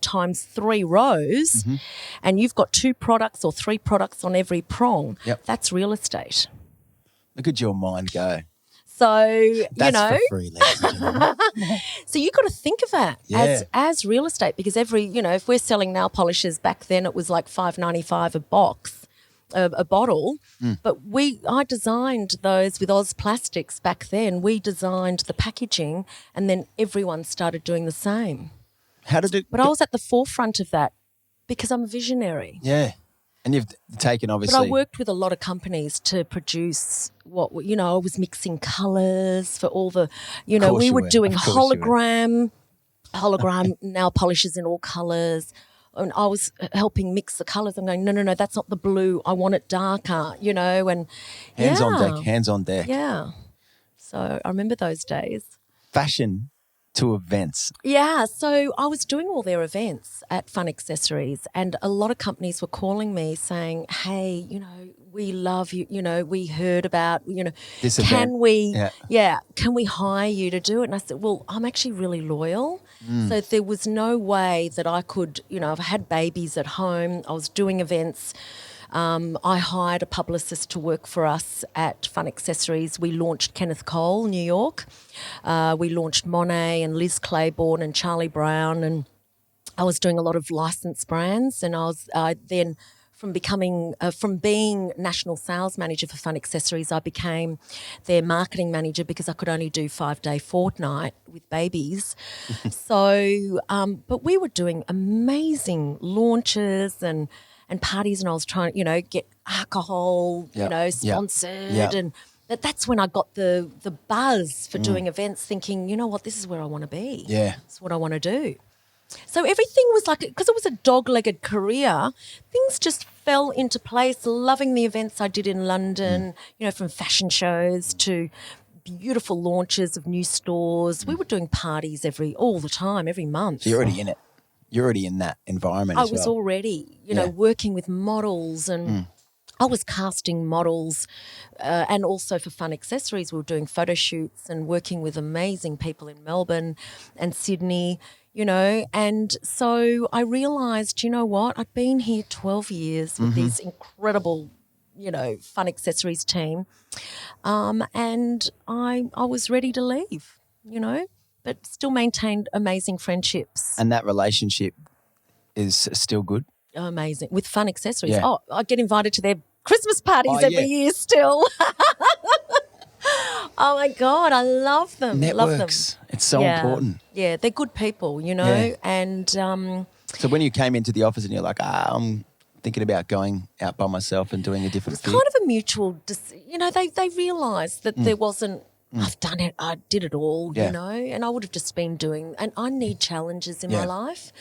times 3 rows, and you've got 2 products or 3 products on every prong, that's real estate. Look at your mind go. So, That's for free, ladies and gentlemen. So you've got to think of that as real estate, because every, if we're selling nail polishes, back then it was like $5.95 a box. A bottle, but I designed those with Oz Plastics back then. We designed the packaging, and then everyone started doing the same. How did it? But I was at the forefront of that because I'm a visionary. Yeah, and you've taken obviously. But I worked with a lot of companies to produce I was mixing colours for all the, we were doing hologram nail polishes in all colours. And I was helping mix the colours. I'm going, no, that's not the blue. I want it darker, and hands on deck. Yeah. So I remember those days. Fashion to events. Yeah. So I was doing all their events at Fun Accessories, and a lot of companies were calling me saying, hey, we love you. We heard about, this can event. Can we hire you to do it? And I said, well, I'm actually really loyal. So there was no way that I could, if I had babies at home, I was doing events. I hired a publicist to work for us at Fun Accessories. We launched Kenneth Cole, New York. We launched Monet and Liz Claiborne and Charlie Brown, and I was doing a lot of licensed brands. And I then from being national sales manager for Fun Accessories, I became their marketing manager because I could only do 5-day fortnight with babies. So, but we were doing amazing launches and parties, and I was trying, get alcohol, sponsored, and that's when I got the buzz for doing events, thinking, this is where I want to be. Yeah, it's what I want to do. So everything was because it was a dog-legged career, things just fell into place, loving the events I did in London, from fashion shows to beautiful launches of new stores. We were doing parties all the time, every month. So you're already in it. You're already in that environment as well. I was already, working with models, and I was casting models, and also for Fun Accessories we were doing photo shoots and working with amazing people in Melbourne and Sydney. you know. And so I realised, you know what, I'd been here 12 years with these incredible, you know, fun accessories team, and I was ready to leave, you know, but still maintained amazing friendships. And that relationship is still good? Amazing. With fun accessories. Yeah. Oh, I get invited to their Christmas parties every year still. Oh, my God, I love them. Networks. Love them. It's so important. Yeah, they're good people, you know. Yeah. And So when you came into the office and you're like, I'm thinking about going out by myself and doing a different thing. kind of a mutual, you know, they realised that there wasn't, I've done it, I did it all, Yeah. you know, and I would have just been doing, and I need challenges in my life.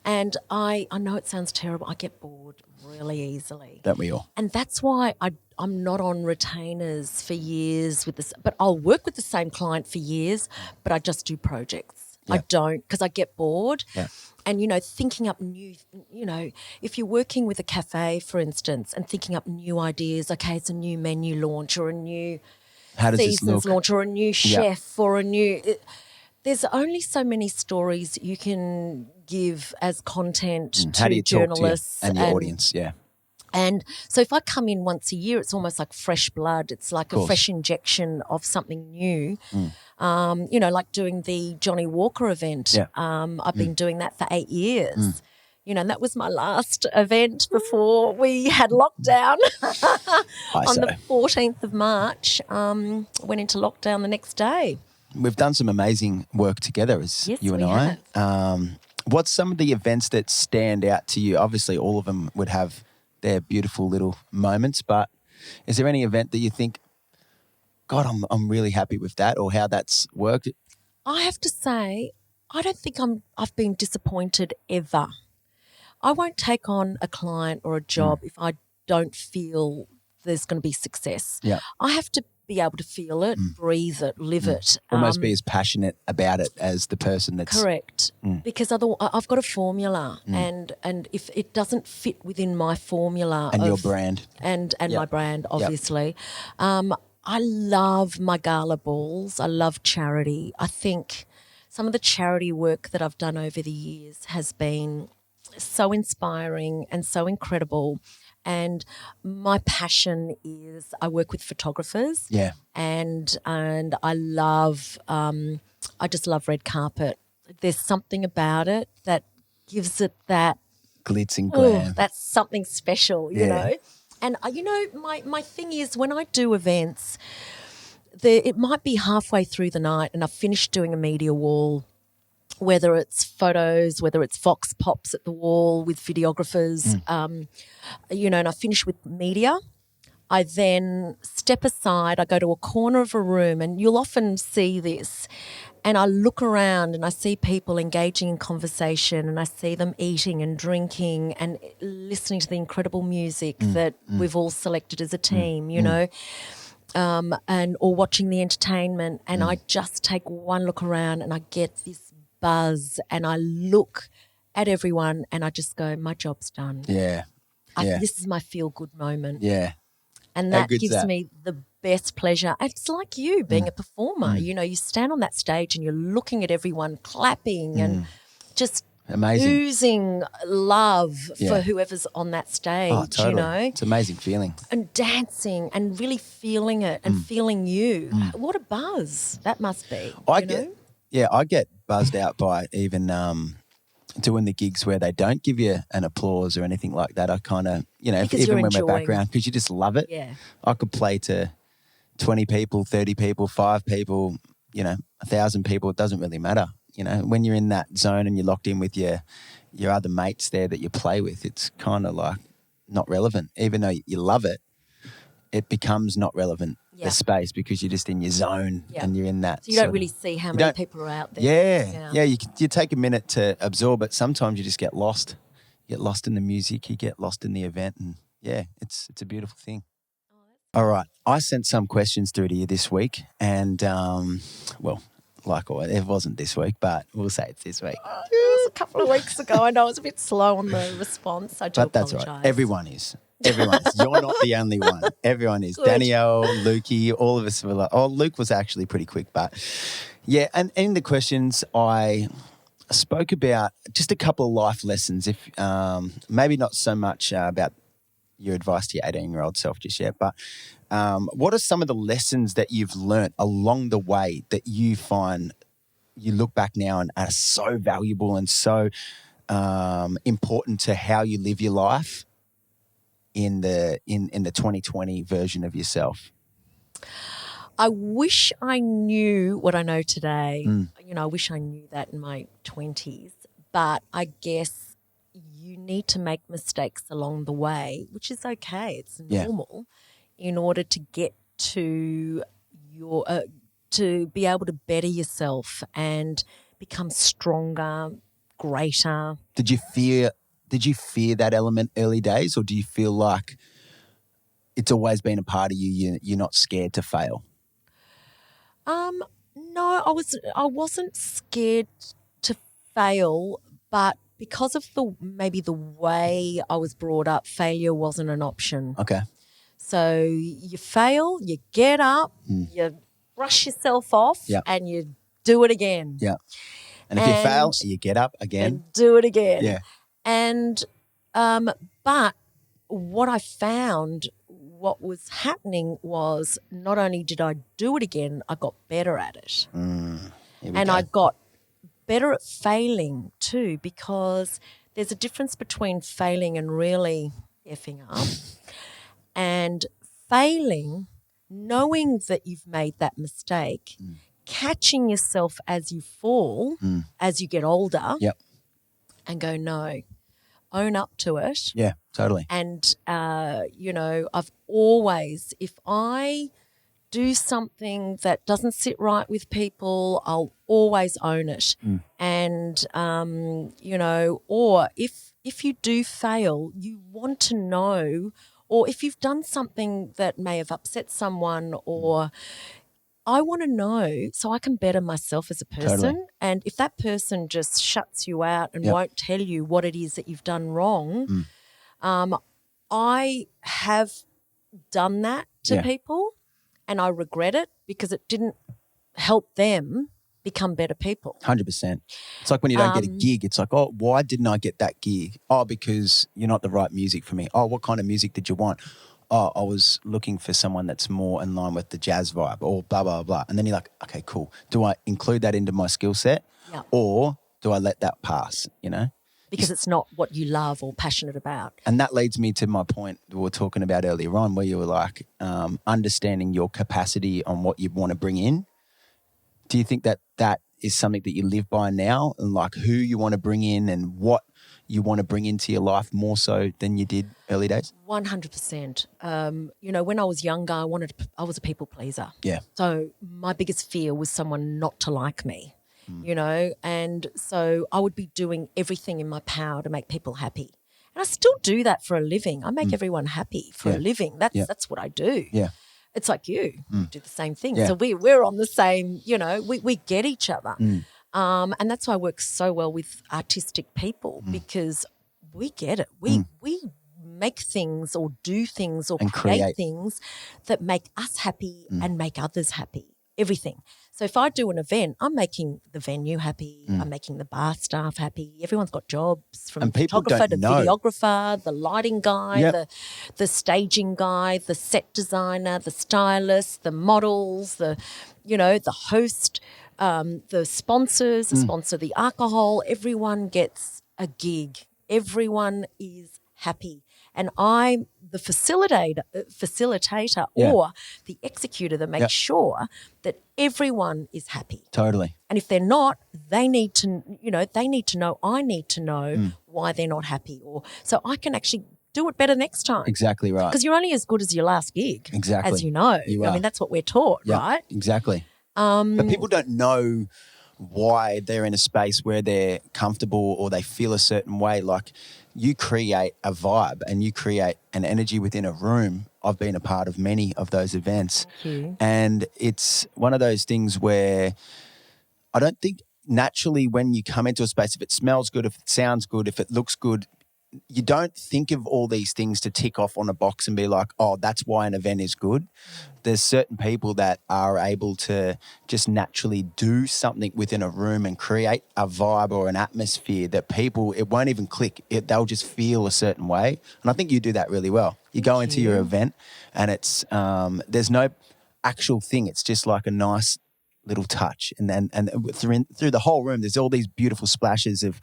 And I know it sounds terrible, I get bored really easily. Don't we all? And that's why I'm not on retainers for years with this, but I'll work with the same client for years, but I just do projects. Yeah. I don't, because I get bored. Yeah. And, you know, thinking up new, you know, if you're working with a cafe, for instance, and thinking up new ideas, okay, it's a new menu launch or a new How does this seasons look? launch or a new chef or a new... there's only so many stories you can give as content How do to you journalists talk to your audience? Yeah. And so if I come in once a year, it's almost like fresh blood. It's like a fresh injection of something new. You know, like doing the Johnny Walker event. Yeah. I've been doing that for 8 years. You know, and that was my last event before we had lockdown on the 14th of March. Went into lockdown the next day. We've done some amazing work together as Yes, you and we I. have. What's some of the events that stand out to you? Obviously, all of them would have their beautiful little moments, but is there any event that you think, God, I'm really happy with that, or how that's worked? I have to say, I don't think I've been disappointed ever. I won't take on a client or a job if I don't feel there's going to be success. Yeah. I have to be able to feel it, breathe it, live it. Almost be as passionate about it as the person that's... Correct. Because I've got a formula and if it doesn't fit within my formula... And your brand. And my brand, obviously. I love my gala balls. I love charity. I think some of the charity work that I've done over the years has been so inspiring and so incredible. And my passion is I work with photographers. Yeah. And I love, I just love red carpet. There's something about it that gives it that Glitz and glam. that's something special, you know. And, you know, my thing is when I do events, it might be halfway through the night and I've finished doing a media wall, whether it's photos, whether it's vox pops at the wall with videographers, you know, and I finish with media. I then step aside, I go to a corner of a room, and you'll often see this, and I look around and I see people engaging in conversation and I see them eating and drinking and listening to the incredible music that we've all selected as a team, you know, or watching the entertainment, and I just take one look around and I get this buzz and I look at everyone and I just go, my job's done. Yeah. This is my feel-good moment. Yeah. And How that good's gives that? me the best pleasure. It's like you being a performer. You know, you stand on that stage and you're looking at everyone clapping and just Amazing. oozing love for whoever's on that stage, Oh, totally. you know. It's an amazing feeling. And dancing and really feeling it and feeling you. What a buzz that must be, I get buzzed out by even doing the gigs where they don't give you an applause or anything like that. I kind of, you know, Because even you're when we're enjoying. background, because you just love it. Yeah. I could play to 20 people, 30 people, 5 people, you know, 1,000 people. It doesn't really matter. You know, when you're in that zone and you're locked in with your other mates there that you play with, it's kind of like not relevant. Even though you love it, it becomes not relevant, the space, because you're just in your zone and you're in that. So you don't really see how many people are out there. Yeah. You take a minute to absorb it. Sometimes you just get lost. You get lost in the music. You get lost in the event, and it's a beautiful thing. All right, I sent some questions through to you this week, and it wasn't this week, but we'll say it's this week. It was a couple of weeks ago. I know I was a bit slow on the response. I do But that's apologise. all right. Everyone is. You're not the only one. Everyone is. Good. Danielle, Lukey, all of us were like, Luke was actually pretty quick, but yeah. And in the questions, I spoke about just a couple of life lessons, if maybe not so much about your advice to your 18-year-old self just yet, but what are some of the lessons that you've learnt along the way that you find you look back now and are so valuable and so important to how you live your life in the 2020 version of yourself? I wish I knew what I know today. Mm. I wish I knew that in my 20s. But I guess you need to make mistakes along the way, which is okay. It's normal in order to get to your to be able to better yourself and become stronger, greater. Did you fear that element early days, or do you feel like it's always been a part of you? You're not scared to fail? No, I wasn't scared to fail, but because of maybe the way I was brought up, failure wasn't an option. Okay. So you fail, you get up, you brush yourself off, and you do it again. Yeah. And if you fail, you get up again. And do it again. Yeah. And but what I found, what was happening was not only did I do it again, I got better at it. I got better at failing too, because there's a difference between failing and really effing up. And failing, knowing that you've made that mistake, catching yourself as you fall, as you get older, and go, no, own up to it. Yeah, totally. And, I've always, if I do something that doesn't sit right with people, I'll always own it. And, or if you do fail, you want to know, or if you've done something that may have upset someone, or I want to know so I can better myself as a person. Totally. And if that person just shuts you out and won't tell you what it is that you've done wrong, I have done that to people, and I regret it because it didn't help them become better people. 100%. It's like when you don't get a gig, it's like, oh, why didn't I get that gig? Oh, because you're not the right music for me. Oh, what kind of music did you want? Oh, I was looking for someone that's more in line with the jazz vibe, or blah, blah, blah. And then you're like, okay, cool. Do I include that into my skill set, or do I let that pass, Because it's not what you love or passionate about. And that leads me to my point we were talking about earlier on, where you were like, understanding your capacity on what you want to bring in. Do you think that is something that you live by now, and like who you want to bring in and what you want to bring into your life more so than you did early days? 100%. When I was younger, I was a people pleaser. Yeah. So my biggest fear was someone not to like me, and so I would be doing everything in my power to make people happy. And I still do that for a living. I make everyone happy for a living. That's what I do. Yeah. It's like you do the same thing. Yeah. So we're on the same, we get each other. And that's why I work so well with artistic people, because we get it. We make things or do things or create things that make us happy and make others happy, everything. So if I do an event, I'm making the venue happy, I'm making the bar staff happy, everyone's got jobs, from photographer to videographer, the lighting guy, the staging guy, the set designer, the stylist, the models, the host, the sponsors, the sponsor, the alcohol, everyone gets a gig. Everyone is happy. And I'm the facilitator or the executor that makes sure that everyone is happy. Totally. And if they're not, they need to know, I need to know why they're not happy, or so I can actually do it better next time. Exactly right. Because you're only as good as your last gig. Exactly. As you know. I mean, that's what we're taught, right? Exactly. But people don't know why they're in a space where they're comfortable or they feel a certain way. Like, you create a vibe and you create an energy within a room. I've been a part of many of those events. Thank you. And it's one of those things where I don't think naturally when you come into a space, if it smells good, if it sounds good, if it looks good, you don't think of all these things to tick off on a box and be like, oh, that's why an event is good. There's certain people that are able to just naturally do something within a room and create a vibe or an atmosphere that people, it won't even click. They'll just feel a certain way. And I think you do that really well. You go into your event and it's there's no actual thing. It's just like a nice little touch, and then through the whole room, there's all these beautiful splashes of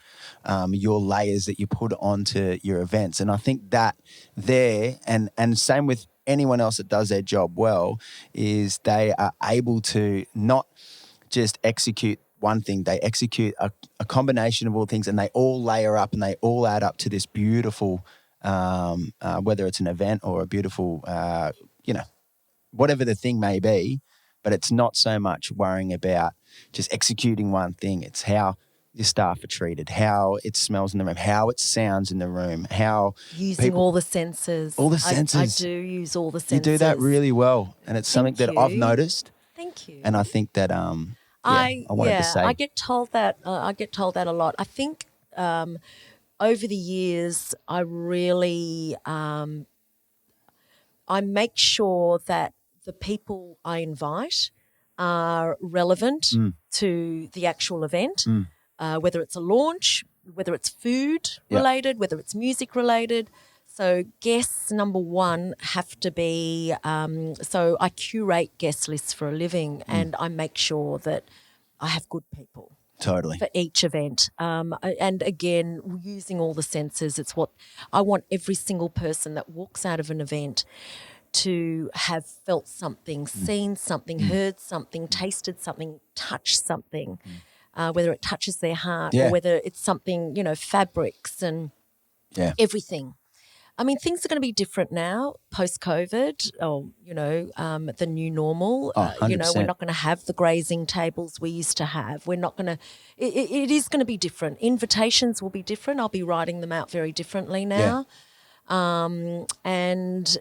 your layers that you put onto your events, and I think that there, and same with anyone else that does their job well, is they are able to not just execute one thing, they execute a combination of all things, and they all layer up and they all add up to this beautiful, whether it's an event or a beautiful, whatever the thing may be. But it's not so much worrying about just executing one thing. It's how your staff are treated, how it smells in the room, how it sounds in the room, how using all the senses. All the senses. I do use all the senses. You do that really well, and it's something that I've noticed. Thank you. And I think that I wanted to say. I get told that. I get told that a lot. I think over the years, I really I make sure that the people I invite are relevant to the actual event, whether it's a launch, whether it's food related, whether it's music related. So guests, number one, have to be so I curate guest lists for a living, and I make sure that I have good people. Totally. For each event. And again, using all the senses, it's what I want every single person that walks out of an event to have felt something, seen something, heard something, tasted something, touched something, whether it touches their heart or whether it's something, fabrics and everything. I mean, things are going to be different now post-COVID or, the new normal. We're not going to have the grazing tables we used to have. We're not going to – it is going to be different. Invitations will be different. I'll be writing them out very differently now. We're going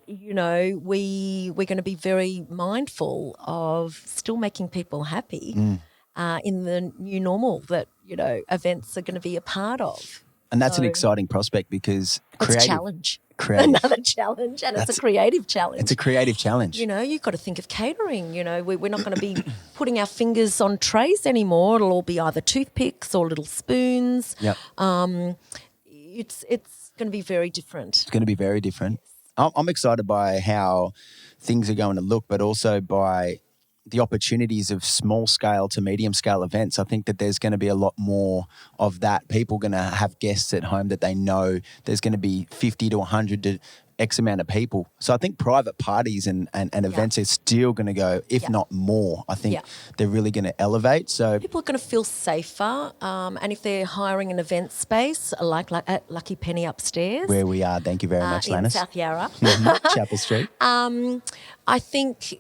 to be very mindful of still making people happy in the new normal that, events are going to be a part of. And that's an exciting prospect because it's a challenge. Another challenge, and it's a creative challenge. It's a creative challenge. You've got to think of catering. We're not going to be putting our fingers on trays anymore. It'll all be either toothpicks or little spoons. Yep. It's going to be very different. It's going to be very different. I'm excited by how things are going to look, but also by the opportunities of small scale to medium scale events. I think that there's going to be a lot more of that. People are going to have guests at home that they know there's going to be 50 to 100 to X amount of people. So I think private parties and events are still going to go, if not more. I think they're really going to elevate. So people are going to feel safer. And if they're hiring an event space like at Lucky Penny upstairs. Where we are, thank you very much, Lannis. In South Yarra. Chapel Street. I think,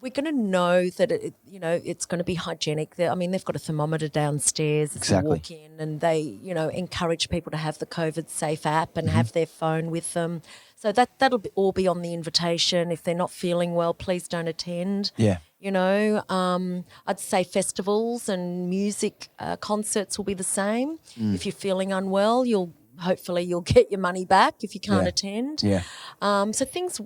we're going to know that, it's going to be hygienic. They've got a thermometer downstairs as you walk in, and they, encourage people to have the COVID Safe app and have their phone with them. So that'll all be on the invitation. If they're not feeling well, please don't attend. Yeah. I'd say festivals and music concerts will be the same. If you're feeling unwell, hopefully you'll get your money back if you can't attend. Yeah. So things,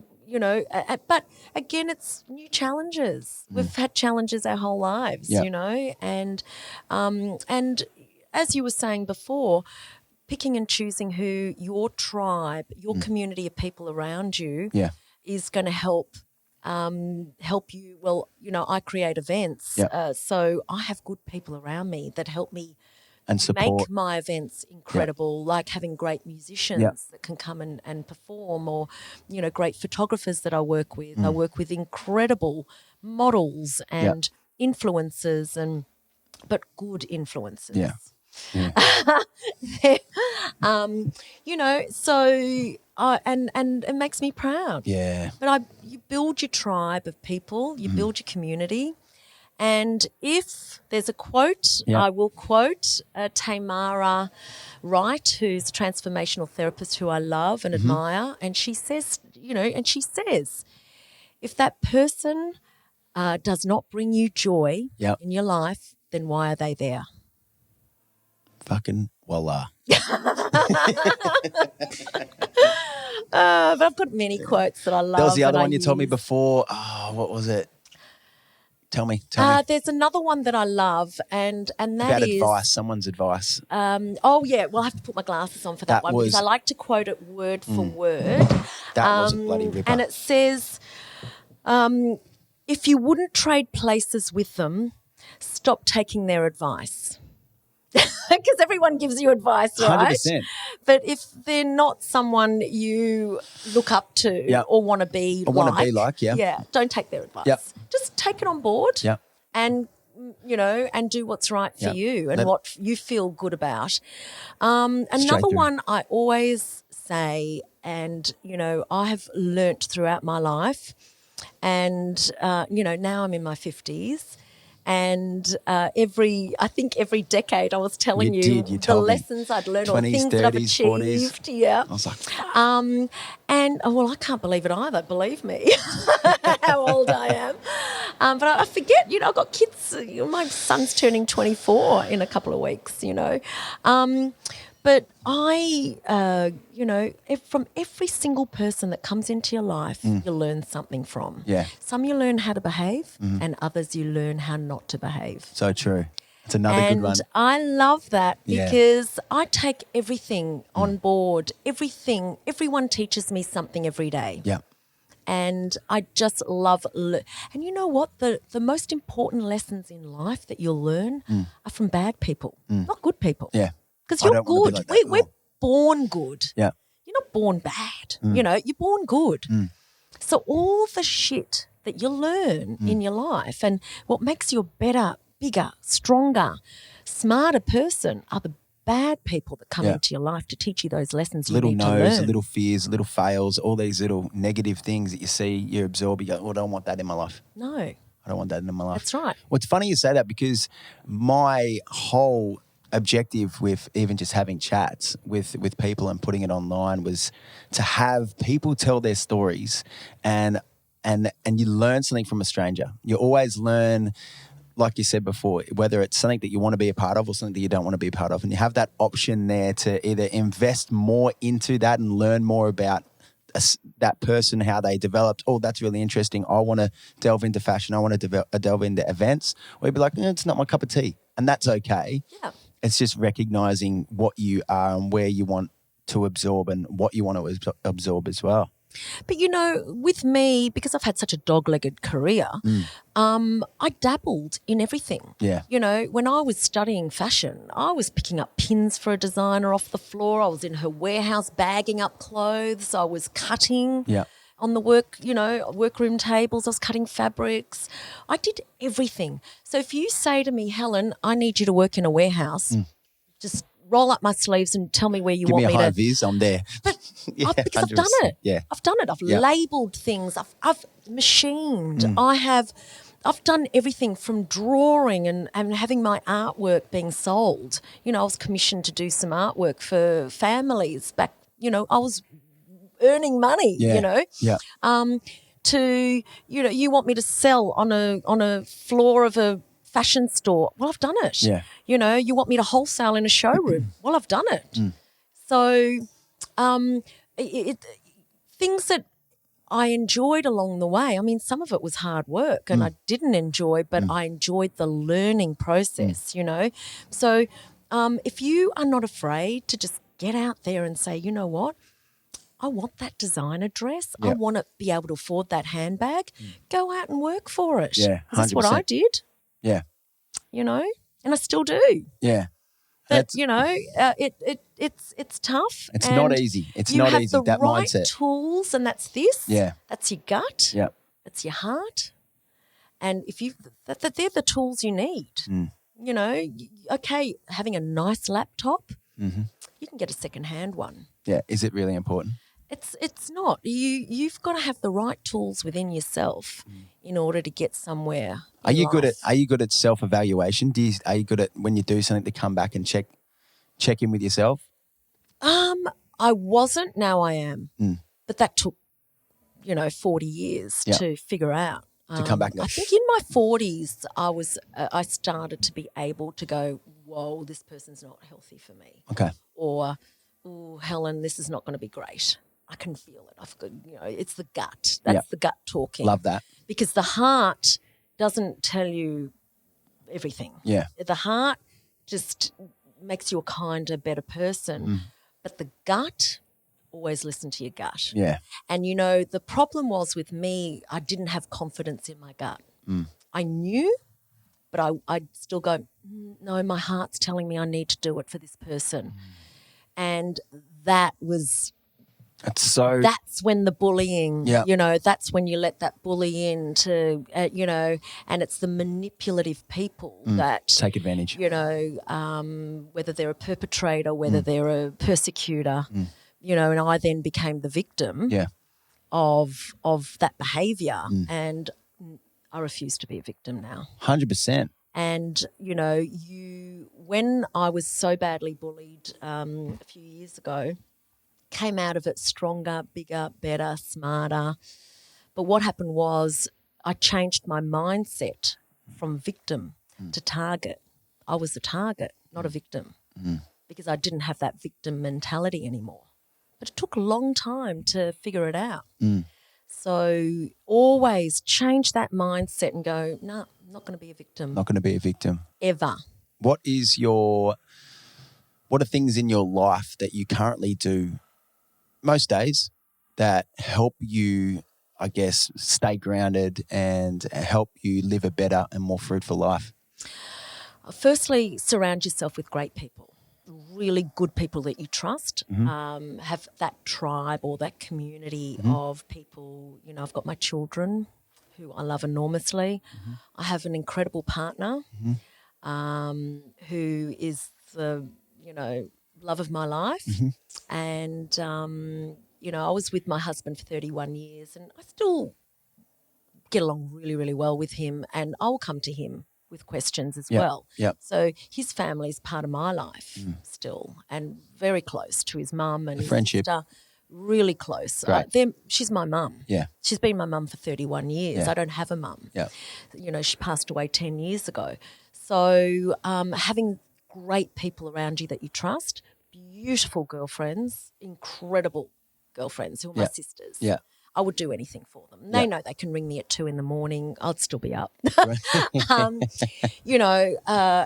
but again, it's new challenges. We've had challenges our whole lives, and as you were saying before, picking and choosing who your tribe, your community of people around you is going to help you. Well, I create events, so I have good people around me that help me and support. Make my events incredible, like having great musicians that can come and perform, or, great photographers that I work with. I work with incredible models and influencers, but good influencers. Yeah. And it makes me proud. Yeah. But you build your tribe of people, you build your community. And if there's a quote, I will quote Tamara Wright, who's a transformational therapist who I love and admire. And she says, if that person does not bring you joy in your life, then why are they there? Fucking voila. But I've got many quotes that I love. That was the other and one I you told me use. before. Oh, what was it? Tell me. There's another one that I love, and that About is advice, someone's advice. oh yeah, well I have to put my glasses on for that one because I like to quote it word for word. That was a bloody ripper. And it says, if you wouldn't trade places with them, stop taking their advice. Because everyone gives you advice, right? 100%. But if they're not someone you look up to or want to be don't take their advice. Yep. Just take it on board Yep. and, and do what's right for you and what you feel good about. Another one I always say, and, I have learnt throughout my life, and, now I'm in my 50s. And every decade I was telling you the lessons I'd learned or things 20s, that I've 30s, achieved. 40s. Yeah. I was like, I can't believe it either, believe me, how old I am. But I forget, I've got kids. My son's turning 24 in a couple of weeks, But I, from every single person that comes into your life, you learn something from. Yeah. Some you learn how to behave and others you learn how not to behave. so true. It's another good one. And I love that because I take everything on board, everyone teaches me something every day. Yeah. And I just love and you know what? The most important lessons in life that you'll learn are from bad people, not good people. Yeah. Because you're good. Like that. We're born good. Yeah. You're not born bad. You're born good. So all the shit that you learn in your life and what makes you a better, bigger, stronger, smarter person are the bad people that come into your life to teach you those lessons you need to learn. Little no's, little fears, little fails, all these little negative things that you see, you absorb, you go, oh, I don't want that in my life. No. I don't want that in my life. That's right. Well, it's funny you say that because my whole objective with even just having chats with people and putting it online was to have people tell their stories and you learn something from a stranger. You always learn, like you said before, whether it's something that you want to be a part of or something that you don't want to be a part of. And you have that option there to either invest more into that and learn more about that person, how they developed. Oh, that's really interesting. I want to delve into fashion. I want to delve into events. Or you'd be like, it's not my cup of tea. And that's okay. Yeah. It's just recognizing what you are and where you want to absorb and what you want to absorb as well. But, with me, because I've had such a dog-legged career, I dabbled in everything. Yeah. When I was studying fashion, I was picking up pins for a designer off the floor. I was in her warehouse bagging up clothes. I was cutting on the workroom tables. I was cutting fabrics. I did everything. So if you say to me, Helen, I need you to work in a warehouse, just roll up my sleeves and tell me where you want me to. Give me a high vis, I'm there. But because I've done it. Yeah. I've done it. I've labelled things. I've machined. I've done everything from drawing and having my artwork being sold. I was commissioned to do some artwork for families back. I was earning money. Yeah. You want me to sell on a floor of a fashion store. Well, I've done it. Yeah. You want me to wholesale in a showroom. Well, I've done it. So things that I enjoyed along the way. I mean, some of it was hard work and I didn't enjoy, but I enjoyed the learning process, So if you are not afraid to just get out there and say, you know what, I want that designer dress. I want to be able to afford that handbag. Go out and work for it. Yeah, 100%. That's what I did. Yeah. And I still do. Yeah. But, it's tough. It's not easy. It's not easy, that mindset. You have the right tools, and that's this. Yeah. That's your gut. Yeah. That's your heart. And if they're the tools you need. Okay, having a nice laptop, you can get a second-hand one. Yeah. Is it really important? It's not. You've got to have the right tools within yourself in order to get somewhere. Are you good at self-evaluation? Are you good at when you do something to come back and check in with yourself? I wasn't. Now I am. But that took 40 years to figure out. to come back and go, I think in my 40s, I started to be able to go, whoa, this person's not healthy for me. okay, Or, oh, Helen, this is not going to be great. I can feel it. It's the gut. That's the gut talking. love that. Because the heart doesn't tell you everything. Yeah. The heart just makes you a kinder, better person. But the gut, always listen to your gut. Yeah. And, the problem was with me, I didn't have confidence in my gut. I knew, but I'd still go, no, my heart's telling me I need to do it for this person. And that's when the bullying, that's when you let that bully in to, and it's the manipulative people that take advantage. Whether they're a perpetrator, whether they're a persecutor, and I then became the victim of that behaviour, and I refuse to be a victim now. 100%. And, when I was so badly bullied a few years ago, came out of it stronger, bigger, better, smarter. But what happened was I changed my mindset from victim to target. I was a target, not a victim, because I didn't have that victim mentality anymore. But it took a long time to figure it out. So always change that mindset and go, no, I'm not going to be a victim. Not going to be a victim. Ever. What are things in your life that you currently do most days that help you, I guess, stay grounded and help you live a better and more fruitful life? Firstly, surround yourself with great people, really good people that you trust. Have that tribe or that community of people. I've got my children who I love enormously. I have an incredible partner who is the, love of my life. And, I was with my husband for 31 years and I still get along really, really well with him, and I'll come to him with questions as well. So his family is part of my life still, and very close to his mum and his friendship. sister. Really close. She's my mum. Yeah. She's been my mum for 31 years. Yeah. I don't have a mum. Yeah. She passed away 10 years ago. So having great people around you that you trust, beautiful girlfriends, incredible girlfriends who are my sisters. Yeah. I would do anything for them. They know they can ring me at 2 a.m. I'd still be up.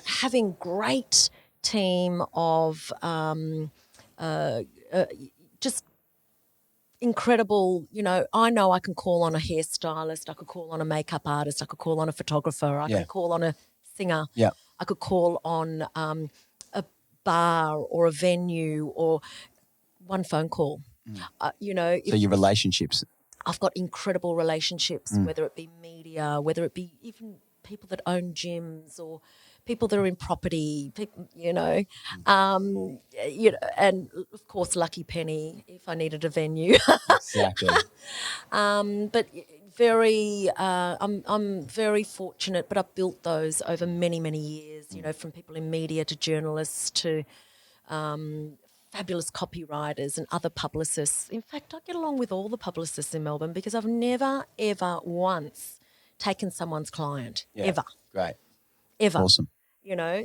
Having great team of just incredible, I know I can call on a hairstylist, I could call on a makeup artist, I could call on a photographer, I could call on a singer, I could call on a bar or a venue or one phone call. So your relationships. I've got incredible relationships, whether it be media, whether it be even people that own gyms or people that are in property, and of course Lucky Penny if I needed a venue. Exactly. But I'm very fortunate, but I've built those over many, many years, from people in media to journalists to fabulous copywriters and other publicists. In fact, I get along with all the publicists in Melbourne because I've never, ever once taken someone's client, ever. Great. Ever. Awesome.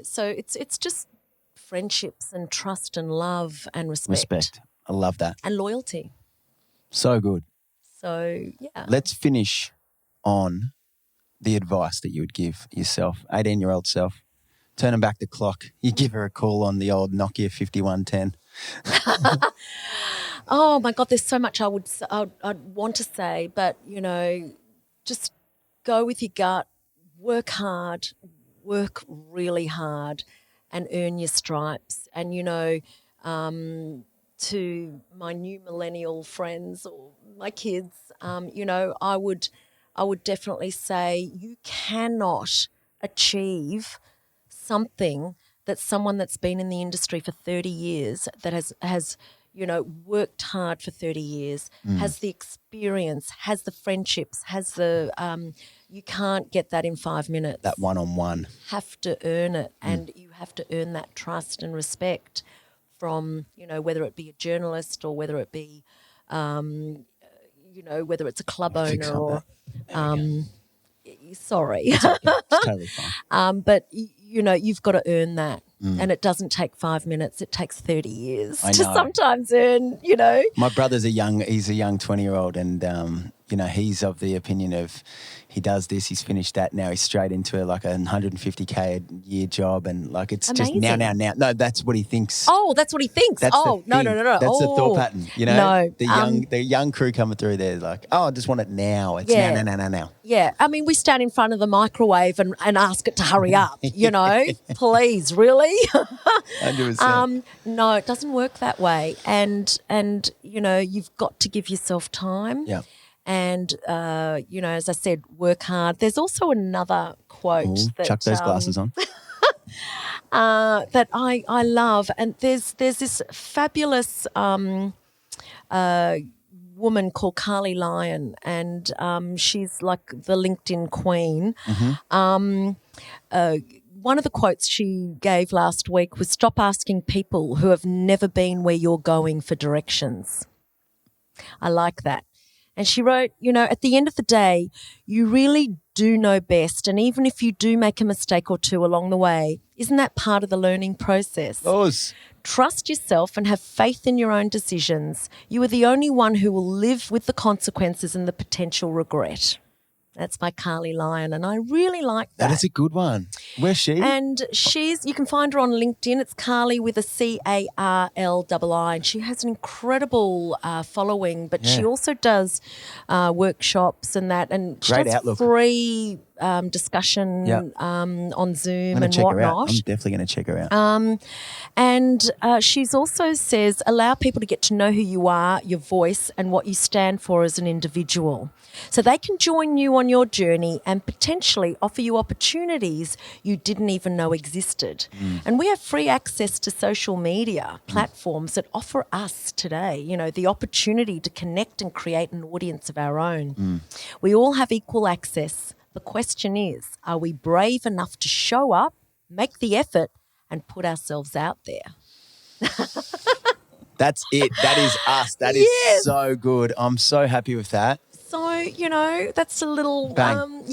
So it's just friendships and trust and love and Respect. I love that. and loyalty. So good. So, yeah. Let's finish on the advice that you would give yourself, 18-year-old self. Turning back the clock, you give her a call on the old Nokia 5110. Oh, my God, there's so much I'd want to say, but, just go with your gut, work hard, work really hard and earn your stripes. And, to my new millennial friends or my kids, I would definitely say you cannot achieve something that someone that's been in the industry for 30 years, that has worked hard for 30 years, has the experience, has the friendships, has the you can't get that in 5 minutes. That one-on-one. Have to earn it, and you have to earn that trust and respect from, whether it be a journalist or whether it be, whether it's a club owner or Sorry. It's totally fine. But, you've got to earn that. And it doesn't take 5 minutes. It takes 30 years to sometimes earn, My brother's he's a young 20-year-old and, he's of the opinion of he does this, he's finished that, now he's straight into like a 150K a year job and like it's Amazing. just now. No, that's what he thinks. Oh, that's what he thinks. That's No. That's the thought pattern, No. The young crew coming through there like, I just want it now. It's now. Yeah. I mean, we stand in front of the microwave and ask it to hurry up, Please, really? 100%. No, it doesn't work that way. And you've got to give yourself time. Yeah. And, as I said, work hard. There's also another quote that chuck those glasses on. that I love. And there's this fabulous woman called Carly Lyon, and she's like the LinkedIn queen. One of the quotes she gave last week was, "Stop asking people who have never been where you're going for directions." I like that. And she wrote, at the end of the day, you really do know best. And even if you do make a mistake or two along the way, isn't that part of the learning process? Those. Trust yourself and have faith in your own decisions. You are the only one who will live with the consequences and the potential regret. That's by Carly Lyon, and I really like that. That is a good one. Where's she? And you can find her on LinkedIn. It's Carly with a CARLII, and she has an incredible following, but she also does workshops and that, and she Great does outlook. free discussion on Zoom and check whatnot. her out. I'm definitely going to check her out. And she's also says, allow people to get to know who you are, your voice, and what you stand for as an individual. So they can join you on your journey and potentially offer you opportunities you didn't even know existed. And we have free access to social media platforms that offer us today, the opportunity to connect and create an audience of our own. We all have equal access. The question is, are we brave enough to show up, make the effort, and put ourselves out there? That's it. That is us. That is so good. I'm so happy with that. So, that's a little, Bang.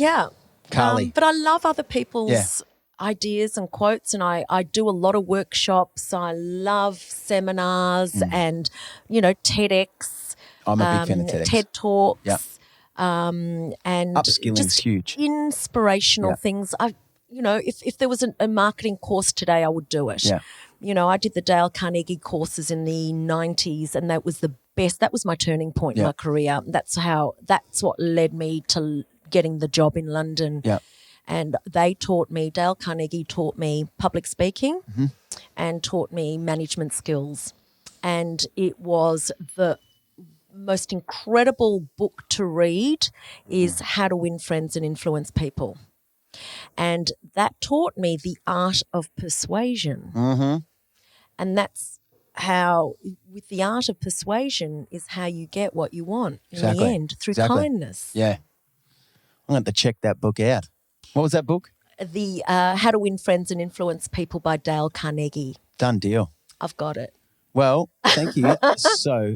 Carly. But I love other people's ideas and quotes, and I do a lot of workshops. I love seminars and, TEDx. I'm a big fan of TEDx. TED Talks. Yep. And upskilling's just huge. Inspirational things. If there was a marketing course today, I would do it. Yeah. I did the Dale Carnegie courses in the 90s, and that was the best. That was my turning point in my career. That's what led me to getting the job in London. Yeah. And Dale Carnegie taught me public speaking and taught me management skills. And it was the most incredible book to read is How to Win Friends and Influence People. And that taught me the art of persuasion. And that's how, with the art of persuasion, is how you get what you want in the end, through kindness. Yeah. I'm going to check that book out. What was that book? The How to Win Friends and Influence People by Dale Carnegie. Done deal. I've got it. Well, thank you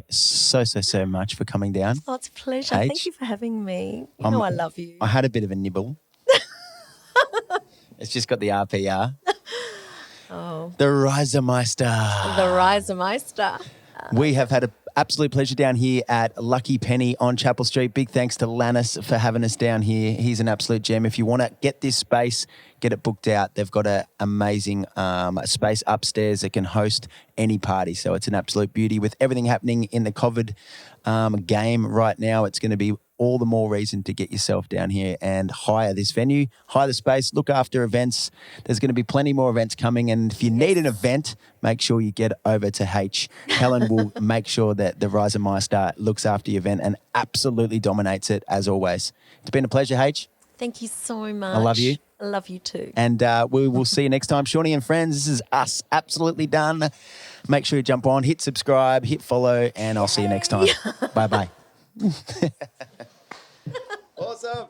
so much for coming down. Oh, it's a pleasure. H. Thank you for having me. I love you. I had a bit of a nibble. It's just got the RPR. Oh. The Reizermeister. The Reizermeister. We have had an absolute pleasure down here at Lucky Penny on Chapel Street. Big thanks to Lannis for having us down here. He's an absolute gem. If you want to get this space, get it booked out. They've got an amazing space upstairs that can host any party. So it's an absolute beauty. With everything happening in the COVID game right now, it's going to be all the more reason to get yourself down here and hire this venue, hire the space, look after events. There's going to be plenty more events coming. And if you need an event, make sure you get over to H. Helen will make sure that the Reizermeister looks after your event and absolutely dominates it as always. It's been a pleasure, H. Thank you so much. I love you. I love you too. And we will see you next time. Shawnee and friends, this is us absolutely done. Make sure you jump on, hit subscribe, hit follow, and I'll see you next time. Bye-bye. Awesome.